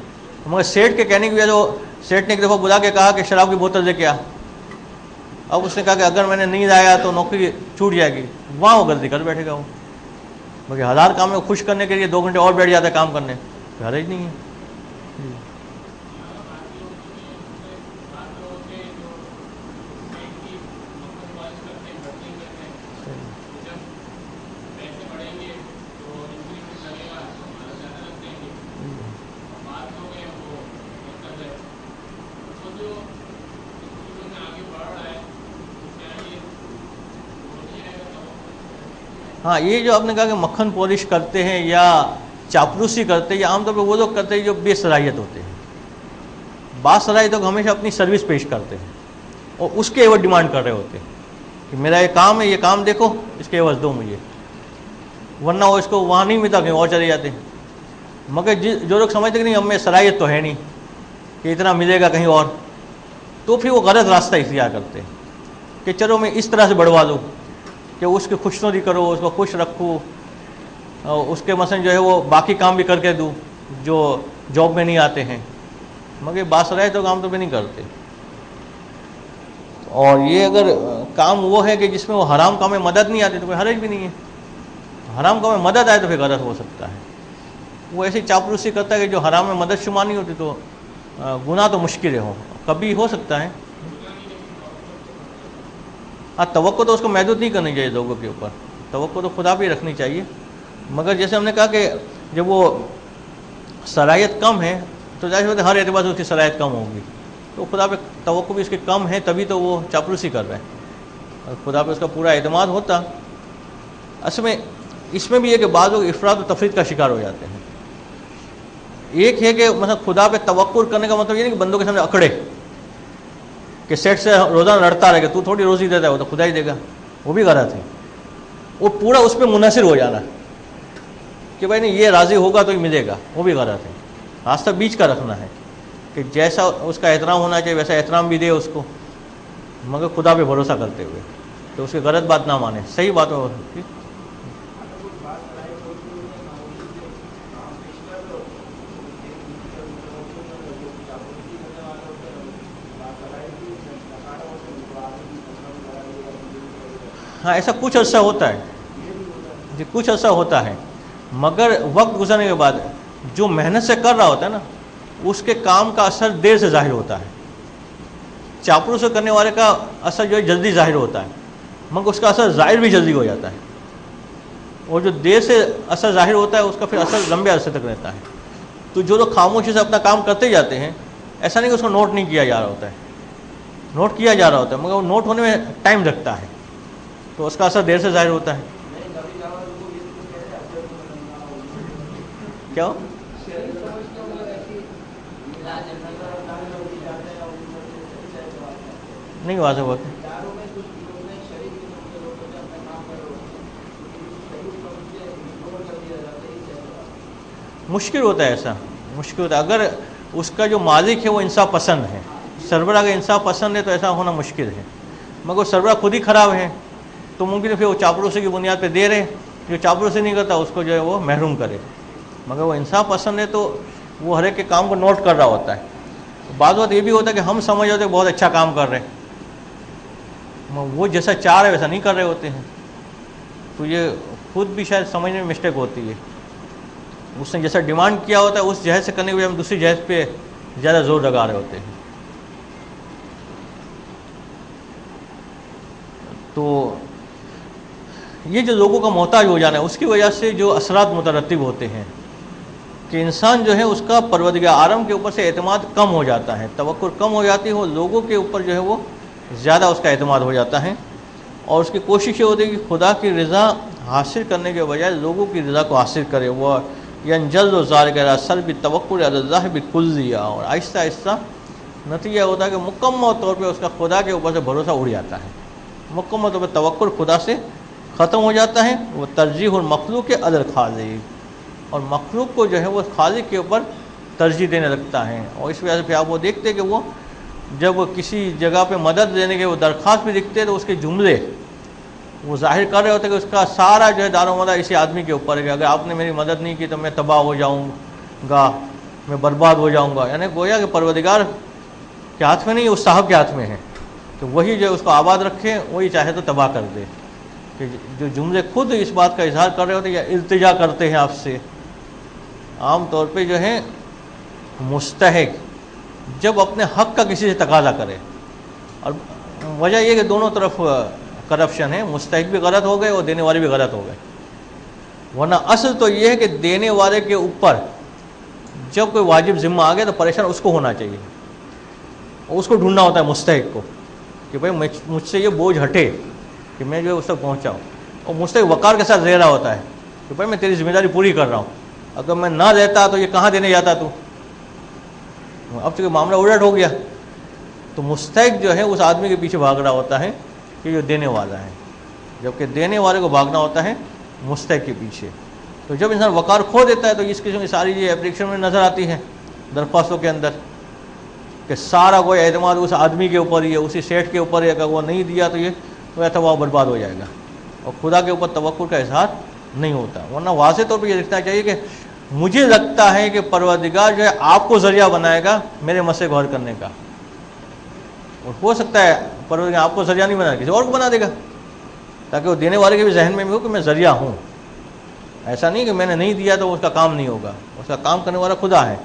مگر سیٹ کے کہنے کی وجہ تو سیٹ نے ایک دفعہ بلا کے کہا کہ شراب کی بوتل دے کے آ. اب اس نے کہا کہ اگر میں نے نہیں لایا تو نوکری چھوٹ جائے گی, وہاں وہ غلطی کر بیٹھے گا. وہ باقی ہزار کام میں خوش کرنے کے لیے 2 گھنٹے اور بیٹھ جاتا ہے کام کرنے, حرج نہیں ہے. ہاں, یہ جو آپ نے کہا کہ مکھن پالش کرتے ہیں یا چاپلوسی کرتے ہیں, یہ عام طور پہ وہ لوگ کرتے ہیں جو بے صلاحیت ہوتے ہیں. باصلاحیت لوگ ہمیشہ اپنی سروس پیش کرتے ہیں اور اس کے عوض ڈیمانڈ کر رہے ہوتے ہیں کہ میرا یہ کام ہے, یہ کام دیکھو, اس کے عوض دو مجھے. ورنہ وہ اس کو وہاں نہیں ملتا, کہیں اور چلے جاتے ہیں. مگر جو لوگ سمجھتے کہ نہیں ہم میں صلاحیت تو ہے نہیں کہ اتنا ملے گا کہیں اور, تو پھر وہ غلط راستہ اختیار کرتے ہیں کہ چلو میں اس طرح سے بڑھوا دوں کہ اس کی خوشنودی کرو, اس کو خوش رکھو, اس کے مثلا جو ہے وہ باقی کام بھی کر کے دوں جو جاب میں نہیں آتے ہیں. مگر باصلاحیت تو کام تو بھی نہیں کرتے. اور یہ اگر کام وہ ہے کہ جس میں وہ حرام کام میں مدد نہیں آتی تو کوئی حرج بھی نہیں ہے. حرام کام میں مدد آئے تو پھر غلط ہو سکتا ہے. وہ ایسی چاپلوسی کرتا ہے کہ جو حرام میں مدد شمار نہیں ہوتی تو گناہ تو مشکل ہو, کبھی ہو سکتا ہے. ہاں, توقع تو اس کو محدود نہیں کرنی چاہیے لوگوں کے اوپر, توقع تو خدا پہ رکھنی چاہیے. مگر جیسے ہم نے کہا کہ جب وہ صلاحیت کم ہے تو ظاہر بات ہے ہر اعتبار سے اس کی صلاحیت کم ہوگی, تو خدا پہ توقع بھی اس کی کم ہے, تبھی تو وہ چاپلوسی کر رہے ہیں. اور خدا پہ اس کا پورا اعتماد ہوتا. اصل میں اس میں بھی یہ کہ بعض لوگ افراط و تفریط کا شکار ہو جاتے ہیں. ایک ہے کہ مثلا خدا پہ توقع کرنے کا مطلب یہ نہیں کہ بندوں کے سامنے اکڑے کہ سیٹ سے روزانہ لڑتا رہے کہ تو تھوڑی روزی دیتا ہے وہ تو خدا ہی دے گا, وہ بھی غلط ہے. وہ پورا اس پہ منحصر ہو جانا کہ بھائی نہیں یہ راضی ہوگا تو ہی ملے گا, وہ بھی غلط ہے. راستہ بیچ کا رکھنا ہے کہ جیسا اس کا احترام ہونا چاہیے ویسا احترام بھی دے اس کو, مگر خدا پہ بھروسہ کرتے ہوئے, تو اس کی غلط بات نہ مانے, صحیح بات ہو. ہاں, ایسا کچھ عرصہ ہوتا ہے جی, کچھ عرصہ ہوتا ہے. مگر وقت گزرنے کے بعد جو محنت سے کر رہا ہوتا ہے نا, اس کے کام کا اثر دیر سے ظاہر ہوتا ہے. چاپلوسی کرنے والے کا اثر جو ہے جلدی ظاہر ہوتا ہے, مگر اس کا اثر ظاہر بھی جلدی ہو جاتا ہے. اور جو دیر سے اثر ظاہر ہوتا ہے اس کا پھر اثر لمبے عرصے تک رہتا ہے. تو جو لوگ خاموشی سے اپنا کام کرتے جاتے ہیں, ایسا نہیں کہ اس کو نوٹ نہیں کیا جا رہا ہوتا ہے, نوٹ کیا جا رہا ہوتا ہے, مگر وہ نوٹ ہونے میں ٹائم لگتا ہے, تو اس کا اثر دیر سے ظاہر ہوتا ہے. کیا نہیں واضح ہوا کہ مشکل ہوتا ہے, ایسا مشکل ہوتا ہے. اگر اس کا جو مالک ہے وہ انصاف پسند ہے, سربراہ کا انصاف پسند ہے, تو ایسا ہونا مشکل ہے. مگر سربراہ خود ہی خراب ہے تو ممکن ہے پھر وہ چاپلوسی کی بنیاد پہ دے رہے, جو چاپلوسی نہیں کرتا اس کو جو ہے وہ محروم کرے. مگر وہ انصاف پسند ہے تو وہ ہر ایک کے کام کو نوٹ کر رہا ہوتا ہے. بعض وقت یہ بھی ہوتا ہے کہ ہم سمجھ ہوتے ہیں بہت اچھا کام کر رہے ہیں, وہ جیسا چاہ رہے ویسا نہیں کر رہے ہوتے ہیں, تو یہ خود بھی شاید سمجھنے میں مسٹیک ہوتی ہے. اس نے جیسا ڈیمانڈ کیا ہوتا ہے اس جہیز سے کرنے کے بجائے ہم دوسری جہیز پہ زیادہ زور لگا رہے ہوتے ہیں. تو یہ جو لوگوں کا محتاج ہو جانا ہے, اس کی وجہ سے جو اثرات مترتب ہوتے ہیں کہ انسان جو ہے اس کا پروردگار عالم کے اوپر سے اعتماد کم ہو جاتا ہے, توقع کم ہو جاتی ہے, لوگوں کے اوپر جو ہے وہ زیادہ اس کا اعتماد ہو جاتا ہے. اور اس کی کوشش یہ ہوتی ہے کہ خدا کی رضا حاصل کرنے کے بجائے لوگوں کی رضا کو حاصل کرے. وہ ینجز و ذالک علی سلب التوکل علی اللہ بکلیہ, اور آہستہ آہستہ نتیجہ ہوتا ہے کہ مکمل طور پہ اس کا خدا کے اوپر سے بھروسہ اڑ جاتا ہے. مکمل طور پر توکل خدا سے ختم ہو جاتا ہے. وہ ترجیح المخلوق کے علی الخالق، اور مخلوق کو جو ہے وہ خالق کے اوپر ترجیح دینے لگتا ہے. اور اس وجہ سے پھر آپ وہ دیکھتے ہیں کہ وہ جب کسی جگہ پہ مدد دینے کے وہ درخواست بھی دکھتے ہیں تو اس کے جملے وہ ظاہر کر رہے ہوتے ہیں کہ اس کا سارا جو ہے دار و مدار اسی آدمی کے اوپر ہے کہ اگر آپ نے میری مدد نہیں کی تو میں تباہ ہو جاؤں گا، میں برباد ہو جاؤں گا. یعنی گویا کہ پروردگار کے ہاتھ میں نہیں، اس صاحب کے ہاتھ میں ہے کہ وہی جو ہے اس کو آباد رکھے، وہی چاہے تو تباہ کر دے. کہ جو جملے خود اس بات کا اظہار کر رہے ہوتے ہیں یا التجا کرتے ہیں آپ سے. عام طور پہ جو ہے مستحق جب اپنے حق کا کسی سے تقاضا کرے، اور وجہ یہ کہ دونوں طرف کرپشن ہے، مستحق بھی غلط ہو گئے اور دینے والے بھی غلط ہو گئے. ورنہ اصل تو یہ ہے کہ دینے والے کے اوپر جب کوئی واجب ذمہ آ گیا تو پریشان اس کو ہونا چاہیے، اس کو ڈھونڈنا ہوتا ہے مستحق کو کہ بھائی مجھ سے یہ بوجھ ہٹے کہ میں جو ہے اس تک پہنچاؤں. اور مستحق وقار کے ساتھ رہا ہوتا ہے کہ بھائی میں تیری ذمہ داری پوری کر رہا ہوں، اگر میں نہ دیتا تو یہ کہاں دینے جاتا تو. اب چونکہ معاملہ الٹ ہو گیا تو مستحق جو ہے اس آدمی کے پیچھے بھاگ رہا ہوتا ہے کہ جو دینے والا ہے، جبکہ دینے والے کو بھاگنا ہوتا ہے مستحق کے پیچھے. تو جب انسان وقار کھو دیتا ہے تو اس قسم کی ساری یہ اپلیکیشن میں نظر آتی ہے درخواستوں کے اندر کہ سارا کوئی اعتماد اس آدمی کے اوپر ہی ہے، اسی سیٹ کے اوپر ہے، اگر وہ نہیں دیا تو یہ ایسا وہ برباد ہو جائے گا، اور خدا کے اوپر توکل کا اظہار نہیں ہوتا. ورنہ واضح طور پہ یہ لکھنا چاہیے کہ مجھے لگتا ہے کہ پروردگار جو ہے آپ کو ذریعہ بنائے گا میرے مسئلے کو حل کرنے کا. اور ہو سکتا ہے پروردگار آپ کو ذریعہ نہیں بنائے، کسی اور کو بنا دے گا تاکہ وہ دینے والے کے بھی ذہن میں بھی ہو کہ میں ذریعہ ہوں. ایسا نہیں کہ میں نے نہیں دیا تو اس کا کام نہیں ہوگا، اس کا کام کرنے والا خدا ہے.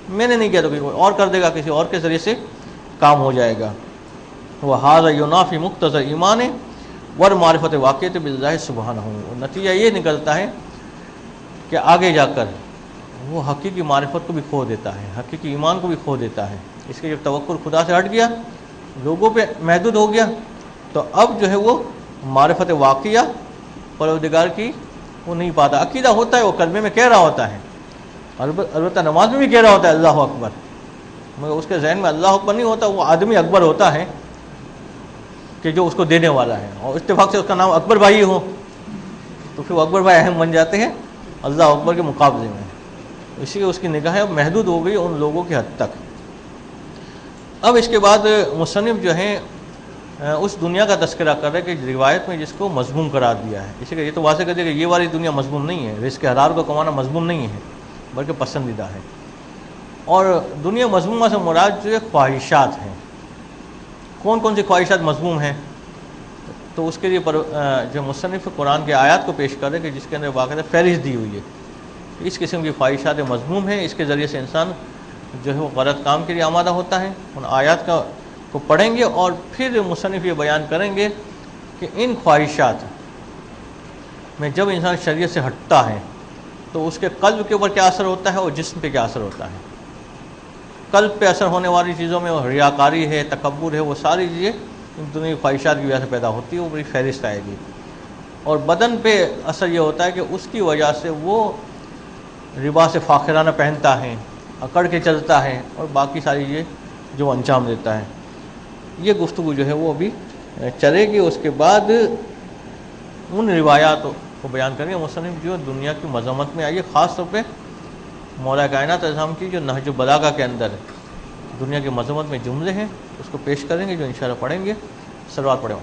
میں نے نہیں کیا تو کوئی اور کر دے گا، کسی اور کے ذریعے سے کام ہو جائے گا. وَهَذَا يُنَافِي مُقْتَضَى الْإِيمَانِ وَالْمَعْرِفَةِ الْوَاقِعَةِ بِاللَّهِ سُبْحَانَهُ. نتیجہ یہ نکلتا ہے کہ آگے جا کر وہ حقیقی معرفت کو بھی کھو دیتا ہے، حقیقی ایمان کو بھی کھو دیتا ہے. اس کے جب توکل خدا سے ہٹ گیا، لوگوں پہ محدود ہو گیا، تو اب جو ہے وہ معرفت واقعہ پروردگار کی وہ نہیں پاتا. عقیدہ ہوتا ہے، وہ کلمے میں کہہ رہا ہوتا ہے، البتہ نماز میں بھی کہہ رہا ہوتا ہے اللہ اکبر، مگر اس کے ذہن میں اللہ اکبر نہیں ہوتا، وہ آدمی اکبر ہوتا ہے کہ جو اس کو دینے والا ہے. اور اتفاق سے اس کا نام اکبر بھائی ہو تو پھر وہ اکبر بھائی اہم بن جاتے ہیں اللہ اکبر کے مقابلے میں. اسی لیے اس کی نگاہیں اب محدود ہو گئی ان لوگوں کی حد تک. اب اس کے بعد مصنف جو ہیں اس دنیا کا تذکرہ کر رہے کہ روایت میں جس کو مذموم قرار دیا ہے. اسی لیے یہ تو واضح کر دیا کہ یہ والی دنیا مذموم نہیں ہے، رزق حلال کو کمانا مذموم نہیں ہے بلکہ پسندیدہ ہے. اور دنیا مذمومہ سے مراد جو ہے خواہشات ہیں. کون کون سی خواہشات مذموم ہیں؟ تو اس کے لیے جو مصنف قرآن کے آیات کو پیش کر رہے کہ جس کے اندر باقاعدہ فہرست دی ہوئی ہے. اس قسم کی خواہشات مذموم ہیں، اس کے ذریعے سے انسان جو ہے وہ غلط کام کے لیے آمادہ ہوتا ہے. ان آیات کو پڑھیں گے اور پھر مصنف یہ بیان کریں گے کہ ان خواہشات میں جب انسان شریعت سے ہٹتا ہے تو اس کے قلب کے اوپر کیا اثر ہوتا ہے اور جسم پہ کیا اثر ہوتا ہے. قلب پہ اثر ہونے والی چیزوں میں ریاکاری ہے، تکبر ہے، وہ ساری چیزیں ان دنیا کی خواہشات کی وجہ سے پیدا ہوتی ہے، وہ بڑی فہرست آئے گی. اور بدن پہ اثر یہ ہوتا ہے کہ اس کی وجہ سے وہ لباس فاخرانہ پہنتا ہے، اکڑ کے چلتا ہے، اور باقی ساری چیزیں جو انجام دیتا ہے. یہ گفتگو جو ہے وہ ابھی چلے گی. اس کے بعد ان روایات کو بیان کریں گے مصنف جو دنیا کی مذمت میں آئی ہے، خاص طور پہ مولا کائنات علیہ السلام کی جو نہج البلاغہ کے اندر دنیا کی مذمت میں جملے ہیں اس کو پیش کریں گے جو انشاءاللہ پڑھیں گے. صلوات پڑھیں.